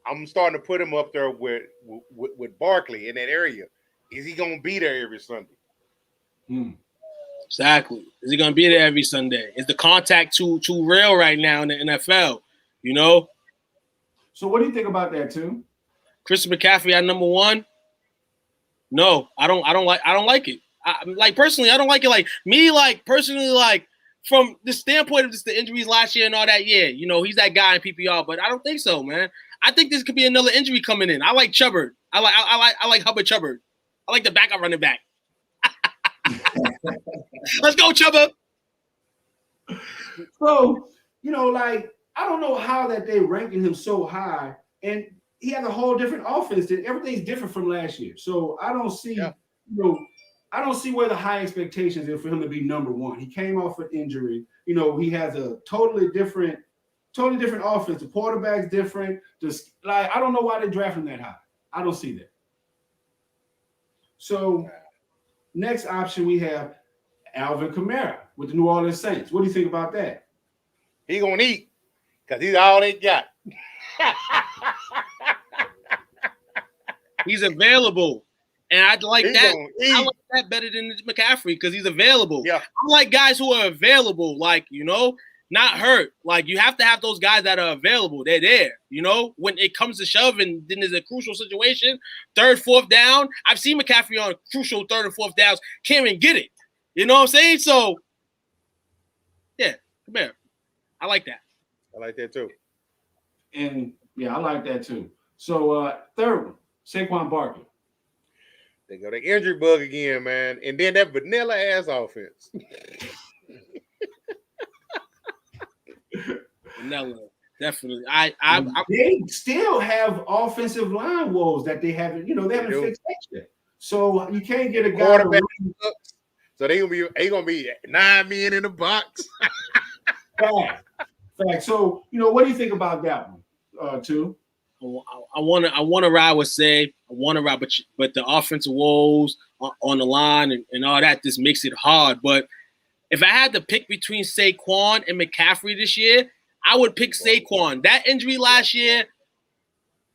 I'm starting to put him up there with Barkley in that area. Is he gonna be there every Sunday? Exactly. Is he gonna be there every Sunday? Is the contact too real right now in the NFL? You know. So what do you think about that too? Christian McCaffrey at number one. No, I don't like it. Personally, I don't like it. Personally, from the standpoint of just the injuries last year and all that, yeah, you know, he's that guy in PPR, but I don't think so, man. I think this could be another injury coming in. I like Chubbard. I like Hubbard Chubbard. I like the backup running back. Let's go, Chubbard. So, you know, I don't know how that they ranking him so high, and he has a whole different offense. Everything's different from last year. So I don't see, I don't see where the high expectations are for him to be number one. He came off an injury. You know, he has a totally different offense. The quarterback's different. I don't know why they draft him that high. I don't see that. So next option we have Alvin Kamara with the New Orleans Saints. What do you think about that? He gonna eat because he's all they got. He's available. And I'd like that. I like that better than McCaffrey because he's available. Yeah. I like guys who are available, not hurt. You have to have those guys that are available. They're there. You know, when it comes to shove and then there's a crucial situation, 3rd, 4th down. I've seen McCaffrey on crucial 3rd and 4th downs. Can't even get it. You know what I'm saying? So, yeah, come here. I like that. I like that too. And, yeah, I like that too. So, third one, Shaquan Parker. They go the injury bug again, man. And then that vanilla ass offense. Vanilla, definitely. They still have offensive line woes that they haven't, they haven't fixed that yet. So you can't get a guy. Quarterback. So they gonna be 9 men in the box. Fact. So what do you think about that one, too? I want to ride with Say. I want to ride, but the offensive woes on the line and all that just makes it hard. But if I had to pick between Saquon and McCaffrey this year, I would pick Saquon. That injury last year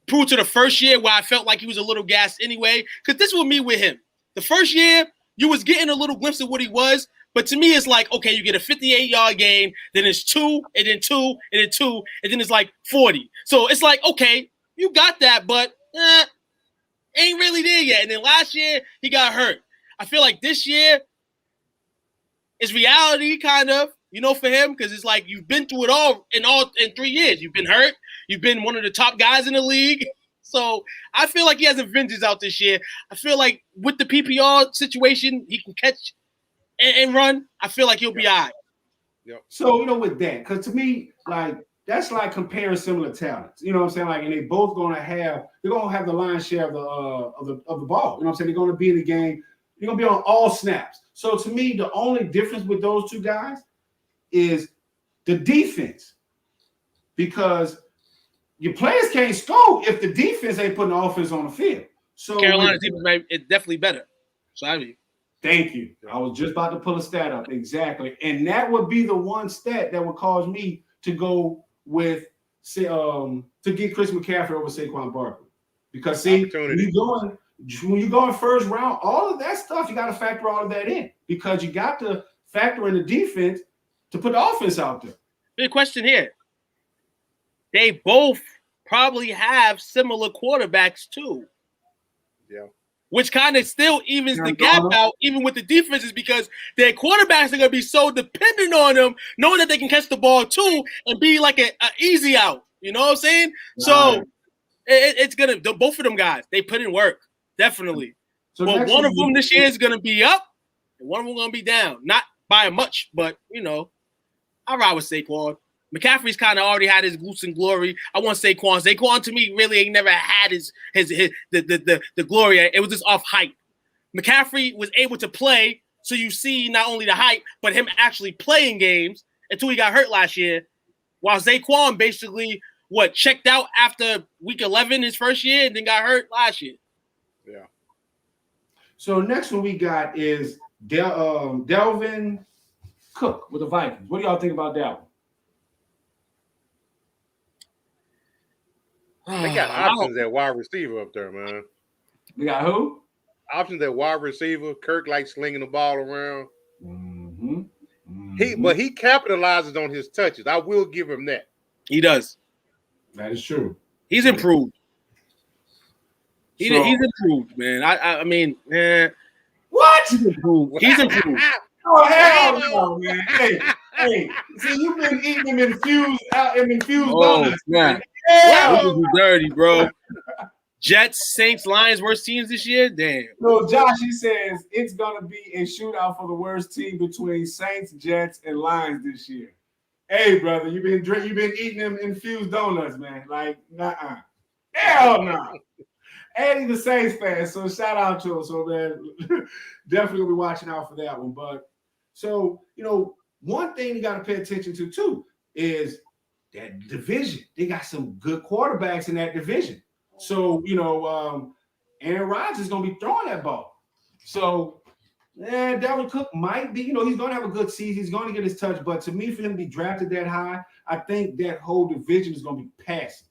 proved to the first year where I felt like he was a little gassed anyway. Because this was me with him. The first year, you was getting a little glimpse of what he was. But to me, it's like, okay, you get a 58-yard gain, then it's 2, and then 2, and then 2, and then it's like 40. So it's like, okay, you got that, but ain't really there yet. And then last year, he got hurt. I feel like this year is reality, kind of, for him, because it's like you've been through it all in 3 years. You've been hurt. You've been one of the top guys in the league. So I feel like he has a vengeance out this year. I feel like with the PPR situation, he can catch and run. I feel like he'll be all right. Yep. So, with that, because to me, that's like comparing similar talents. You know what I'm saying? And they both they're gonna have the lion's share of the ball. You know what I'm saying? They're gonna be in the game. They're gonna be on all snaps. So to me, the only difference with those two guys is the defense, because your players can't score if the defense ain't putting the offense on the field. So Carolina's defense is definitely better. So thank you. I was just about to pull a stat up. Exactly. And that would be the one stat that would cause me to go with to get Chris McCaffrey over Saquon Parker. Because when you go in first round, all of that stuff, you got to factor all of that in, because you got to factor in the defense to put the offense out there. Big question here. They both probably have similar quarterbacks too. Yeah. Which kind of still evens the gap out, even with the defenses, because their quarterbacks are going to be so dependent on them, knowing that they can catch the ball too and be like an easy out. You know what I'm saying? Right. So it's going to – both of them guys, they put in work, definitely. So but one of them this year is going to be up and one of them going to be down. Not by much, but, I ride with Saquon. McCaffrey's kind of already had his goose and glory. I want Saquon. Saquon to me really ain't never had the glory. It was just off hype. McCaffrey was able to play So you see not only the hype, but him actually playing games until he got hurt last year. While Saquon basically, checked out after week 11 his first year and then got hurt last year. Yeah. So next one we got is Dalvin Cook with the Vikings. What do y'all think about that one? They got options at wide receiver up there, man. They got who? Options at wide receiver. Kirk likes slinging the ball around. Mm-hmm. But he capitalizes on his touches. I will give him that. He does. That is true. He's improved. He's improved, man. I mean, man. What? He's improved. He's improved. Oh, hell no, man. Hey. See, you've been eating them infused donuts. Man. Hell. This is dirty, bro. Jets, Saints, Lions, worst teams this year? Damn. So Josh, he says it's gonna be a shootout for the worst team between Saints, Jets, and Lions this year. Hey, brother, you've been eating them infused donuts, man. Like, nuh-uh. Hell no. And he's a Saints fan, so shout out to him. So, man, definitely gonna be watching out for that one. But so, one thing you got to pay attention to too is that division. They got some good quarterbacks in that division. So, Aaron Rodgers is going to be throwing that ball. So, Dalvin Cook might be, he's going to have a good season. He's going to get his touch. But to me, for him to be drafted that high, I think that whole division is going to be passive.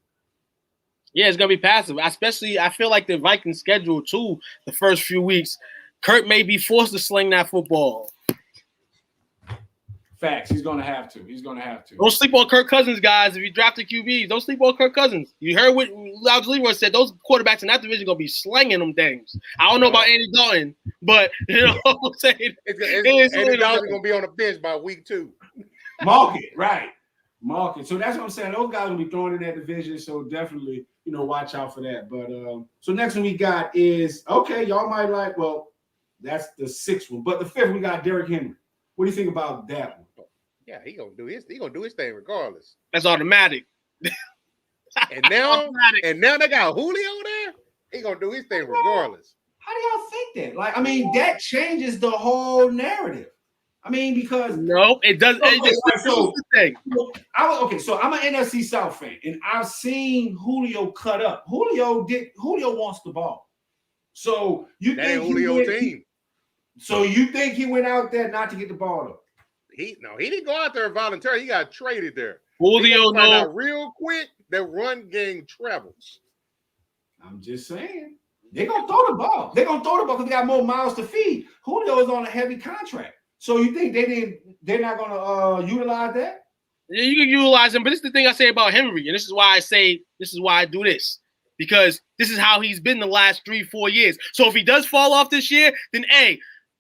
Yeah, it's going to be passive. Especially, I feel like the Vikings schedule, too, the first few weeks. Kurt may be forced to sling that football. Facts. He's going to have to. Don't sleep on Kirk Cousins, guys. If you drafted QBs, don't sleep on Kirk Cousins. You heard what Loud Leroy said. Those quarterbacks in that division going to be slinging them things. I don't know about Andy Dalton, but you know what I'm saying? Andy Dalton's going to be on the bench by week 2. Market. So that's what I'm saying. Those guys will be throwing in that division. So definitely, watch out for that. But so next one we got is, okay, y'all might like, well, that's the 6th one. But the 5th, we got Derrick Henry. What do you think about that one? Yeah, he gonna do his thing regardless. That's automatic. And now they got Julio there. He gonna do his thing regardless. How do y'all think that? Like, I mean, that changes the whole narrative. I mean, because no, it doesn't. So I'm an NFC South fan, and I've seen Julio cut up. Julio wants the ball. So you that think ain't Julio's team? So you think he went out there not to get the ball though? He didn't go out there voluntarily. He got traded there. Julio out real quick. That run game travels. I'm just saying they're gonna throw the ball. They're gonna throw the ball because they got more mouths to feed. Julio is on a heavy contract. So you think they're not gonna utilize that? Yeah, you can utilize him, but this is the thing I say about Henry, and this is why I do this. Because this is how he's been the last 3-4 years. So if he does fall off this year, then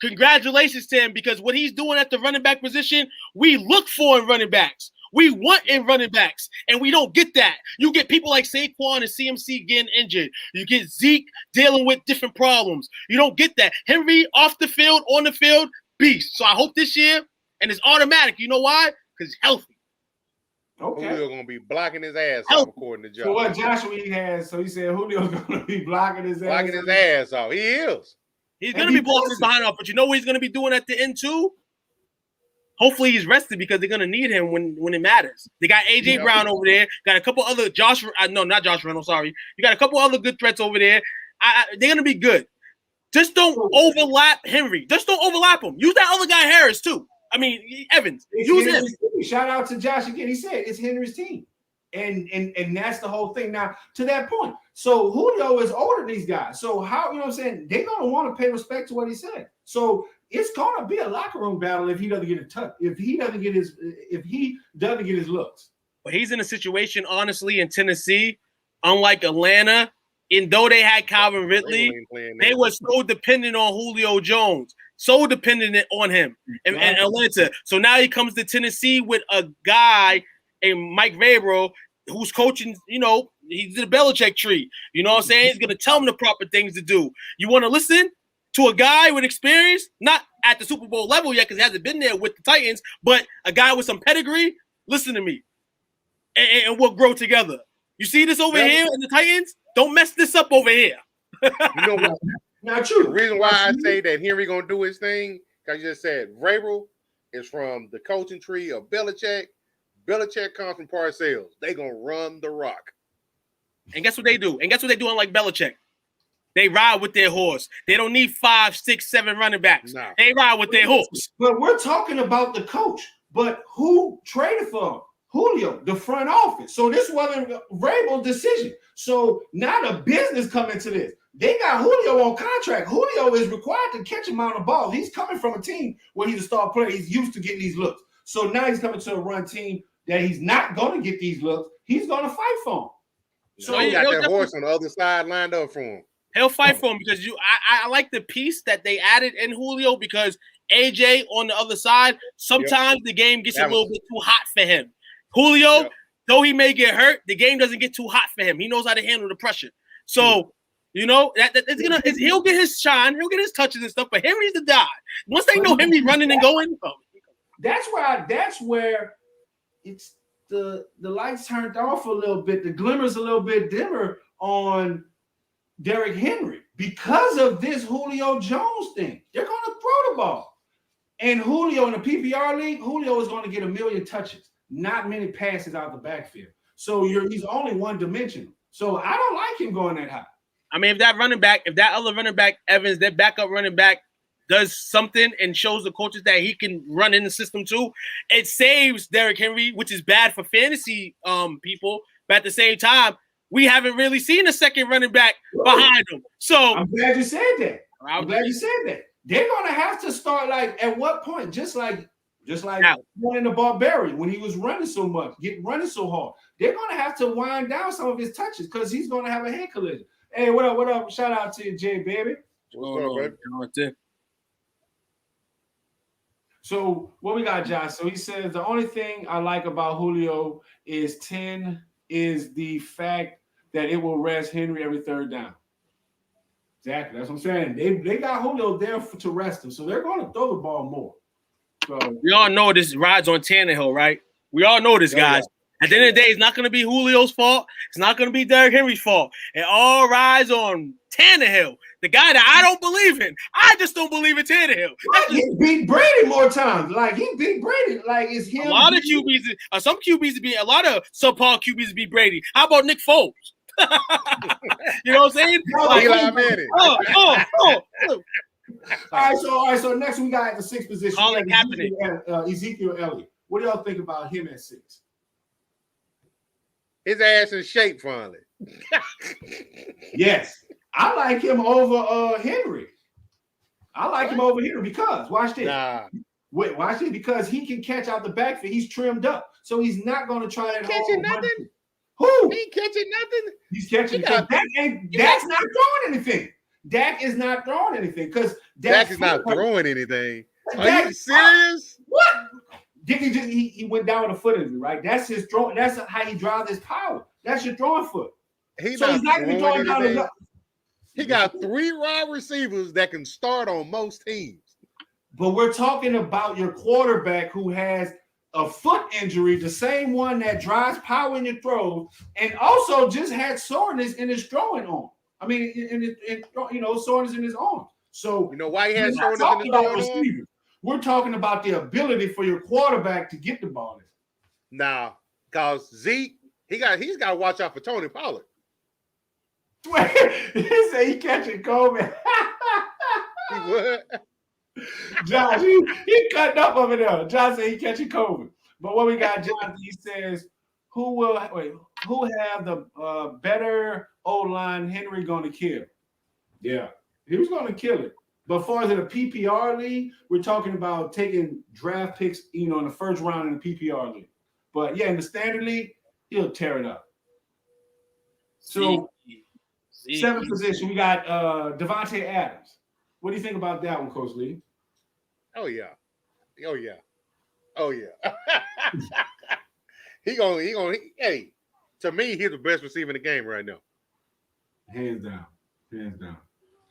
congratulations to him, because what he's doing at the running back position, we look for in running backs. We want in running backs, and we don't get that. You get people like Saquon and CMC getting injured. You get Zeke dealing with different problems. You don't get that. Henry off the field, on the field, beast. So I hope this year, and it's automatic. You know why? Because he's healthy. Okay. Julio gonna be blocking his ass off, according to Josh. So what Joshua he has? So he said Julio's gonna be blocking his ass off. He is. He's gonna be blocking his behind off, but you know what he's gonna be doing at the end too? Hopefully he's rested, because they're gonna need him when it matters. They got AJ Brown over there. Got a couple other not Josh Reynolds. Sorry, you got a couple other good threats over there. They're gonna be good. Just don't overlap Henry. Just don't overlap him. Use that other guy Harris too. I mean, Evans. Use him. Shout out to Josh again. He said it's Henry's team. And that's the whole thing. Now, to that point, so Julio is older than these guys. So how, you know what I'm saying? They're going to want to pay respect to what he said. So it's going to be a locker room battle if he doesn't get a touch, if he doesn't get his looks. But he's in a situation, honestly, in Tennessee, unlike Atlanta, and though they had Calvin Ridley, they were so dependent on Julio Jones. So dependent on him and Atlanta. So now he comes to Tennessee with a guy, Mike Vrabel, who's coaching, he's the Belichick tree. You know what I'm saying? He's going to tell him the proper things to do. You want to listen to a guy with experience, not at the Super Bowl level yet because he hasn't been there with the Titans, but a guy with some pedigree? Listen to me. And we'll grow together. You see this over here in the Titans? Don't mess this up over here. You know what? Not true. The reason why I say that Henry gonna do his thing, Because you just said Vrabel is from the coaching tree of Belichick. Belichick comes from Parcells. They gonna run the rock. And guess what they do? And guess what they do unlike Belichick? They ride with their horse. They don't need 5, 6, 7 running backs. No. They ride with their horse. But we're talking about the coach. But who traded for him? Julio, the front office. So this wasn't Vrabel's decision. So now the business come into this. They got Julio on contract. Julio is required to catch him on the ball. He's coming from a team where he's a star player. He's used to getting these looks. So now he's coming to a run team that he's not going to get these looks. He's going to fight for him. So he got that horse on the other side lined up for him. He'll fight for him because I like the piece that they added in Julio because AJ on the other side, sometimes the game gets a little bit too hot for him. Julio, though he may get hurt, the game doesn't get too hot for him. He knows how to handle the pressure. So, you know, he'll get his shine, he'll get his touches and stuff, but Henry's the guy. Once they know Henry's running and going, that's where it's the lights turned off a little bit, the glimmer's a little bit dimmer on Derrick Henry because of this Julio Jones thing. They're going to throw the ball. And Julio in the PPR league, Julio is going to get 1 million touches, not many passes out the backfield. So he's only one-dimensional. So I don't like him going that high. I mean, if that other running back, Evans, that backup running back does something and shows the coaches that he can run in the system too, it saves Derrick Henry, which is bad for fantasy people. But at the same time, we haven't really seen a second running back behind him. So I'm glad you said that. They're gonna have to start like at what point? Just like running the Barbarian when he was running so much, running so hard. They're gonna have to wind down some of his touches because he's gonna have a head collision. Hey, what up? What up? Shout out to you, Jay, baby. What's up, baby? So what we got, Josh? So he says the only thing I like about Julio is the fact that it will rest Henry every third down. Exactly. That's what I'm saying. They got Julio there to rest him, so they're going to throw the ball more. So we all know this rides on Tannehill, right? We all know this, guys. At the end of the day, it's not going to be Julio's fault. It's not going to be Derrick Henry's fault. It all rides on Tannehill, the guy that I don't believe in. I just don't believe in Tannehill. He beat Brady more times. Like, he beat Brady. Like, it's him. A lot of QBs, some QBs beat a lot of subpar QBs beat Brady. How about Nick Foles? You know what I'm saying? All right, so next we got at the 6th position. Ezekiel Elliott. What do y'all think about him at 6? His ass in shape finally. Yes. I like him over Henry. I like him over Henry because watch this. Watch this because he can catch out the backfield. He's trimmed up. So he's not going to try that. Catching nothing? Who? He catching nothing? He's catching Dak's not throwing anything. Dak is not throwing anything because Dak is not throwing anything. Are you serious? What? He went down with a foot injury, right? That's his throw. That's how he drives his power. That's your throwing foot. He's not going to be throwing anything. He got 3 wide receivers that can start on most teams. But we're talking about your quarterback who has a foot injury, the same one that drives power in your throws, and also just had soreness in his throwing arm. I mean, soreness in his arm. So you know why he has soreness in his arm? We're talking about the ability for your quarterback to get the ball. Nah, because Zeke, he's got to watch out for Tony Pollard. He said he catching COVID. What? Josh, he cutting up over there. Josh said he catching COVID. But what we got, Josh, he says, who have the better O-line Henry going to kill? Yeah, he was going to kill it. But as far as in a PPR league, we're talking about taking draft picks, in the first round in the PPR league. But yeah, in the standard league, he'll tear it up. So, 7th position, we got Devonta Adams. What do you think about that one, Coach Lee? Oh yeah. Hey, to me, he's the best receiver in the game right now. Hands down.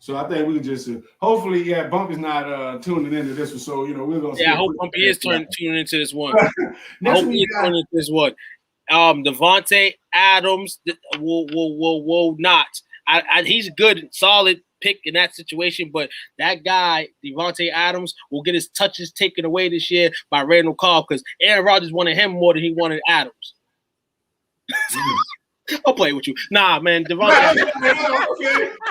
So I think we just hopefully, Bump is not tuning into this one. So we're gonna. Yeah, I hope Bumpy is tuning into this one. I hope he's tuning into this one. Devonta Adams will not. He's good, solid pick in that situation, but that guy, Devonta Adams, will get his touches taken away this year by Randall Cobb because Aaron Rodgers wanted him more than he wanted Adams. I'll play with you. Nah, man, Devonta Adams.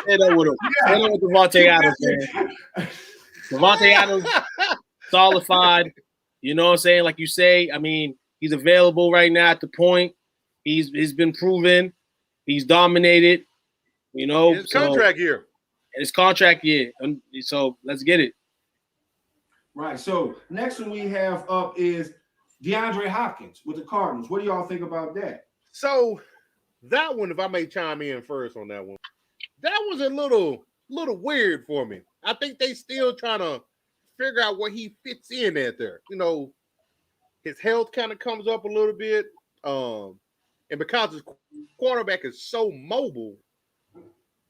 They know with him. They know with Devonta Adams, man. Devonta Adams solidified. You know what I'm saying? Like you say, I mean, he's available right now at the point. He's been proven. He's dominated. You know, his contract year. His contract year. So let's get it. Right. So next one we have up is DeAndre Hopkins with the Cardinals. What do y'all think about that? So that one, if I may chime in first on that one, that was a little weird for me. I think they still trying to figure out where he fits in at there. You know, his health kind of comes up a little bit. And because his quarterback is so mobile,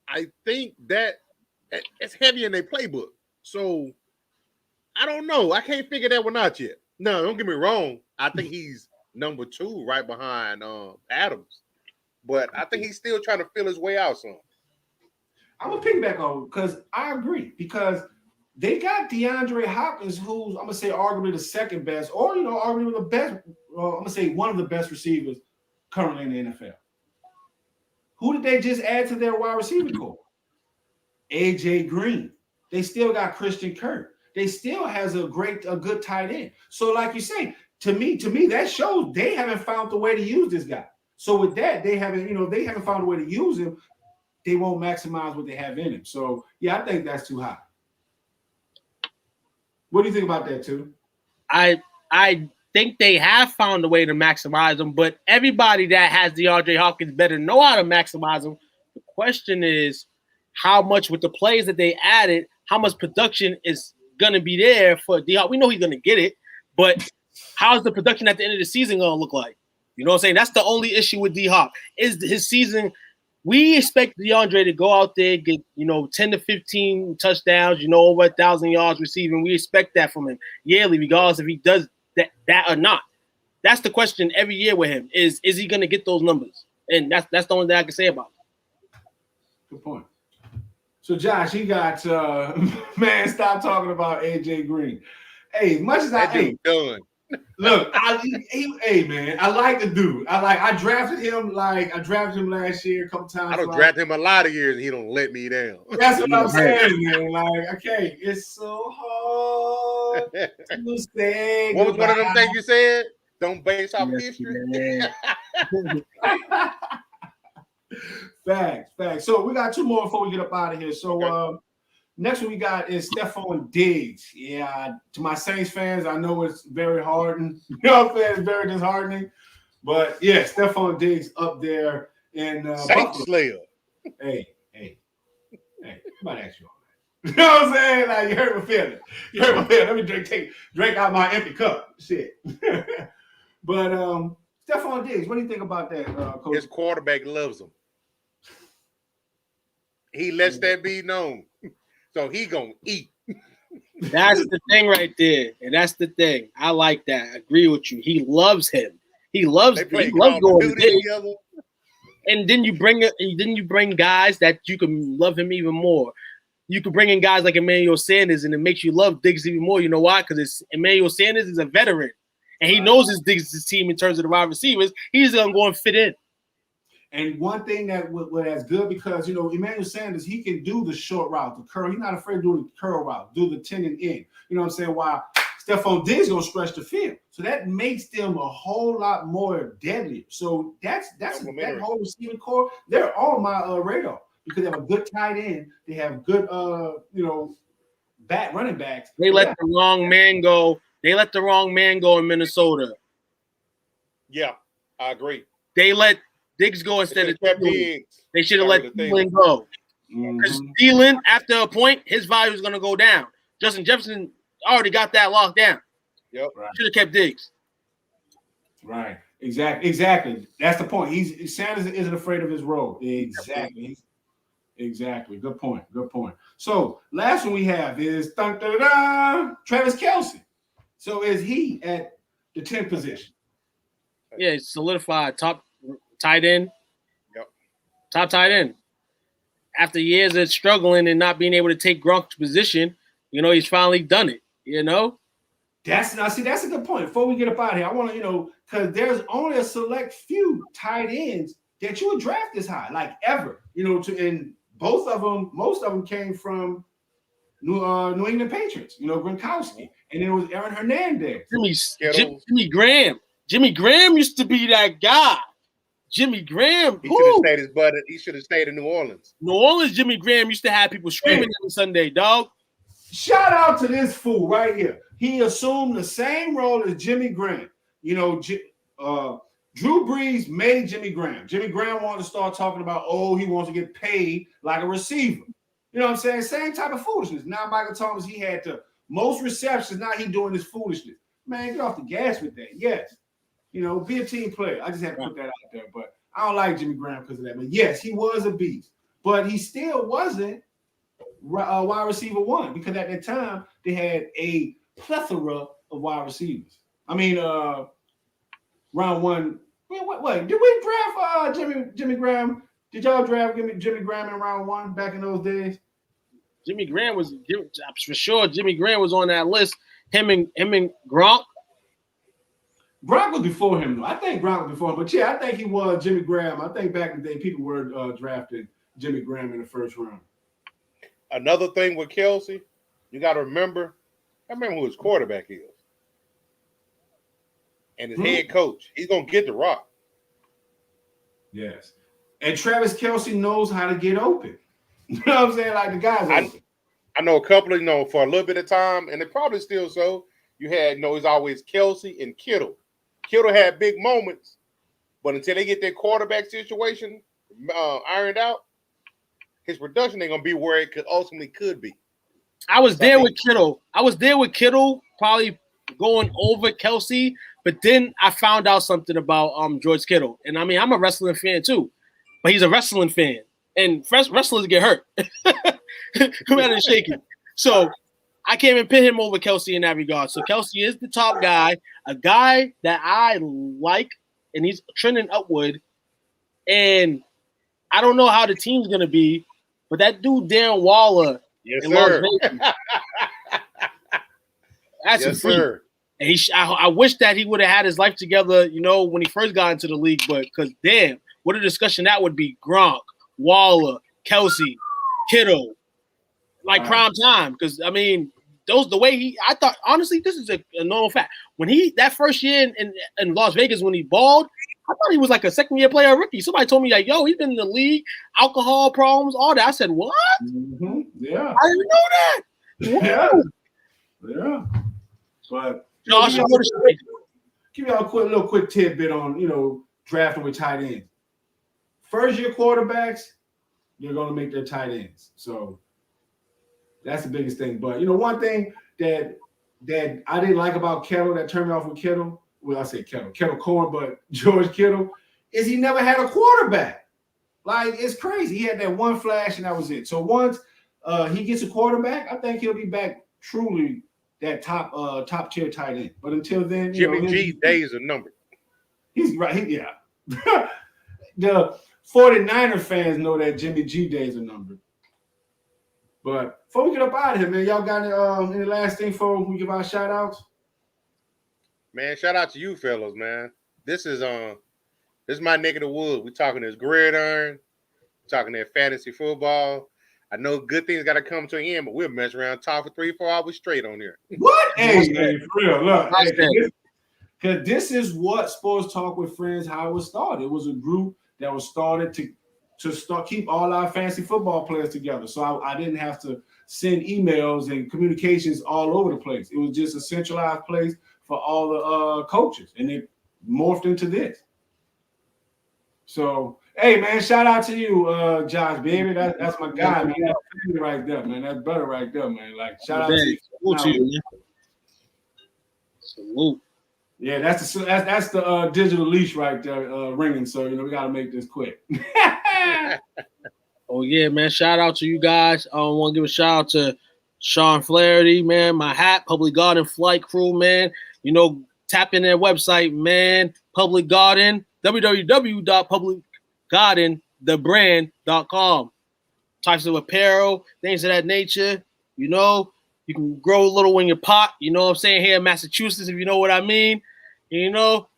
I think that it's heavy in their playbook. So I don't know. I can't figure that one out yet. No, don't get me wrong. I think he's number 2 right behind Adams. But I think he's still trying to feel his way out some. I'm going to piggyback on because I agree. Because they got DeAndre Hopkins, who's, I'm going to say, arguably the second best, or, you know, arguably the best, I'm going to say one of the best receivers currently in the NFL. Who did they just add to their wide receiver core? AJ Green. They still got Christian Kirk. They still has a good tight end. So, like you say, to me, that shows they haven't found the way to use this guy. So with that, they haven't found a way to use him. They won't maximize what they have in him. So yeah, I think that's too high. What do you think about that, too? I think they have found a way to maximize them, but everybody that has DeAndre Hopkins better know how to maximize them. The question is how much with the plays that they added, how much production is going to be there for D-Hop. We know he's going to get it, but how's the production at the end of the season going to look like? You know what I'm saying? That's the only issue with D-Hop is his season. We expect DeAndre to go out there, get, 10 to 15 touchdowns, over 1,000 yards receiving. We expect that from him yearly, regardless if he does that or not. That's the question every year with him is he going to get those numbers? And that's the only thing I can say about it. Good point. So, Josh, he got, man, stop talking about AJ Green. Hey, much as done. Look, man, I like the dude. I drafted him last year a couple times. I don't draft him a lot of years and he don't let me down. That's what I'm saying, man. Okay, it's so hard to say. What was one of them things you said? Don't base off history. Facts. So we got 2 more before we get up out of here. So next one we got is Stephon Diggs. Yeah, to my Saints fans, I know it's very hard and it's very disheartening. But yeah, Stephon Diggs up there in Saints Slayer. Hey, I'm about to ask you all that. You know what I'm saying? Like, you hurt my feelings. Let me drink out my empty cup. Shit. But Stephon Diggs, what do you think about that, Coach? His quarterback loves him. He lets that be known. So he gonna eat. That's the thing right there. And that's the thing. I like that. I agree with you. He loves him. He loves going together. And then you bring guys that you can love him even more. You can bring in guys like Emmanuel Sanders, and it makes you love Diggs even more. You know why? Because Emmanuel Sanders is a veteran. And he knows his Diggs' team in terms of the wide receivers. He's going to go and fit in. And one thing that's good because, Emmanuel Sanders, he can do the short route, the curl. He's not afraid of doing the curl route, do the 10 and in. You know what I'm saying? While Stephon Diggs going to stretch the field. So that makes them a whole lot more deadly. So that whole receiving core, they're on my radar because they have a good tight end. They have good, running backs. They let the wrong man go. They let the wrong man go in Minnesota. Yeah, I agree. They let Diggs go instead of Thielen. They should have let Thielen go. Because Thielen, after a point, his value is going to go down. Justin Jefferson already got that locked down. Yep. Right. Should have kept Diggs. Right. Exactly. That's the point. Sanders isn't afraid of his role. Exactly. Good point. So last one we have is Travis Kelsey. So is he at the 10th position? Yeah, it's solidified top tight end. Yep. Top tight end. after years of struggling and not being able to take Gronk's position, he's finally done it. That's a good point. Before we get up out of here, I want to, because there's only a select few tight ends that you would draft this high, like ever. And most of them came from New England Patriots. Gronkowski, and then it was Aaron Hernandez. Jimmy Graham. Jimmy Graham used to be that guy. Jimmy Graham. He should have stayed his butt. He should have stayed in New Orleans. New Orleans, Jimmy Graham used to have people screaming every Sunday, dog. Shout out to this fool right here. He assumed the same role as Jimmy Graham. Drew Brees made Jimmy Graham. Jimmy Graham wanted to start talking about, he wants to get paid like a receiver. You know what I'm saying? Same type of foolishness. Now Michael Thomas, he had the most receptions. Now he's doing this foolishness. Man, get off the gas with that. Yes. Be a team player. I just had to put that out there. But I don't like Jimmy Graham because of that. But yes, he was a beast. But he still wasn't wide receiver one, because at that time they had a plethora of wide receivers. I mean, round one. Wait, did we draft Jimmy Graham? Did y'all draft Jimmy Graham in round one back in those days? Jimmy Graham was for sure. Jimmy Graham was on that list. Him and Gronk. Gronk was before him, though. I think Gronk was before him. But yeah, I think he was Jimmy Graham. I think back in the day, people were drafting Jimmy Graham in the first round. Another thing with Kelsey, you got to remember, I remember who his quarterback is. And his head coach. He's going to get the rock. Yes. And Travis Kelsey knows how to get open. You know what I'm saying? Like the guy's open. I know a couple of, for a little bit of time, and it probably still so, you had, it's always Kelsey and Kittle. Kittle had big moments, but until they get their quarterback situation ironed out, his production ain't going to be where it ultimately could be. I was there with Kittle, probably going over Kelsey, but then I found out something about George Kittle. And I mean, I'm a wrestling fan too, but he's a wrestling fan. And wrestlers get hurt. Come out and shake it. So I can't even pin him over Kelsey in that regard. So Kelsey is the top guy, a guy that I like, and he's trending upward. And I don't know how the team's going to be, but that dude, Dan Waller, yes, sir. That's yes, sir. And I wish that he would have had his life together, when he first got into the league. But because, damn, what a discussion that would be. Gronk, Waller, Kelsey, Kittle, like prime time. Because, I mean, I thought, honestly, this is a normal fact. When that first year in Las Vegas, when he balled, I thought he was like a second-year player rookie. Somebody told me, like, yo, he's been in the league, alcohol problems, all that. I said, what? Mm-hmm. Yeah. I didn't know that. Yeah. Yeah. But Josh, give y'all a little quick tidbit on, drafting with tight ends. First-year quarterbacks, they're going to make their tight ends. So that's the biggest thing. But, one thing that I didn't like about Kittle, that turned me off with Kittle, well, I say Kittle Corn, but George Kittle, is he never had a quarterback. Like, it's crazy. He had that one flash, and that was it. So once he gets a quarterback, I think he'll be back truly that top tier tight end. But until then, Jimmy G's days are numbered. He's right. Yeah. The 49er fans know that Jimmy G days are numbered. But before we get up out of here, man, y'all got any last thing before we give our shout outs? Man, shout out to you fellas, man. This is my neck of the woods. We talking this gridiron, talking that fantasy football. I know good things got to come to an end, but we'll mess around, talk for 3-4 hours straight on here. What? Hey, man, for real. Look, because this is what Sports Talk with Friends, how it was started. It was a group that was started to keep all our fantasy football players together. So I didn't have to send emails and communications all over the place. It was just a centralized place for all the coaches, and it morphed into this. So, hey, man, shout out to you, Josh, baby. That's my guy, man. That's family right there, man. That's better right there, man. Like, shout out to you. Salute to you, man. Salute. Yeah, that's the digital leash right there ringing. So, we got to make this quick. Oh, yeah, man. Shout out to you guys. I want to give a shout out to Sean Flaherty, man. My hat, Public Garden Flight Crew, man. Tap in their website, man. Public Garden, www.publicgardenthebrand.com. types of apparel, things of that nature. You know, you can grow a little in your pot. You know what I'm saying? Here in Massachusetts, if you know what I mean. You know,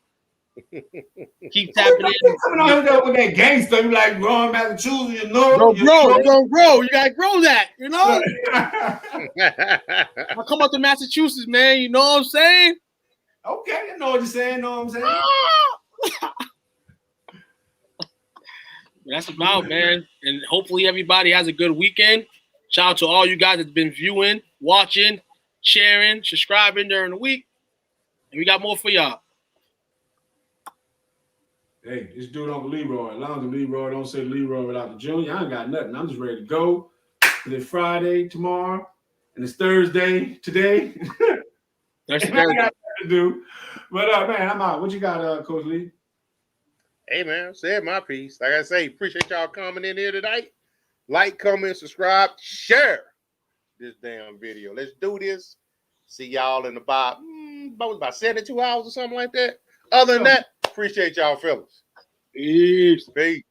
keep tapping in. Coming on there with that gangster, you like growing Massachusetts, you know. Don't grow. You don't grow. You gotta grow that. You know. I come up to Massachusetts, man. You know what I'm saying? Okay, I know what you're saying. Know what I'm saying? That's about, man. And hopefully everybody has a good weekend. Shout out to all you guys that's been viewing, watching, sharing, subscribing during the week. And we got more for y'all. Hey, this dude Uncle Leroy. As long as Leroy don't say Leroy without the junior, I ain't got nothing. I'm just ready to go. And it's Friday tomorrow, and it's Thursday today. Thursday. I got nothing to do. But man, I'm out. What you got, Coach Lee? Hey, man, said my piece. Like I say, appreciate y'all coming in here tonight. Like, comment, subscribe, share this damn video. Let's do this. See y'all in about 72 hours or something like that. Other than that, appreciate y'all fellas. Peace. Peace.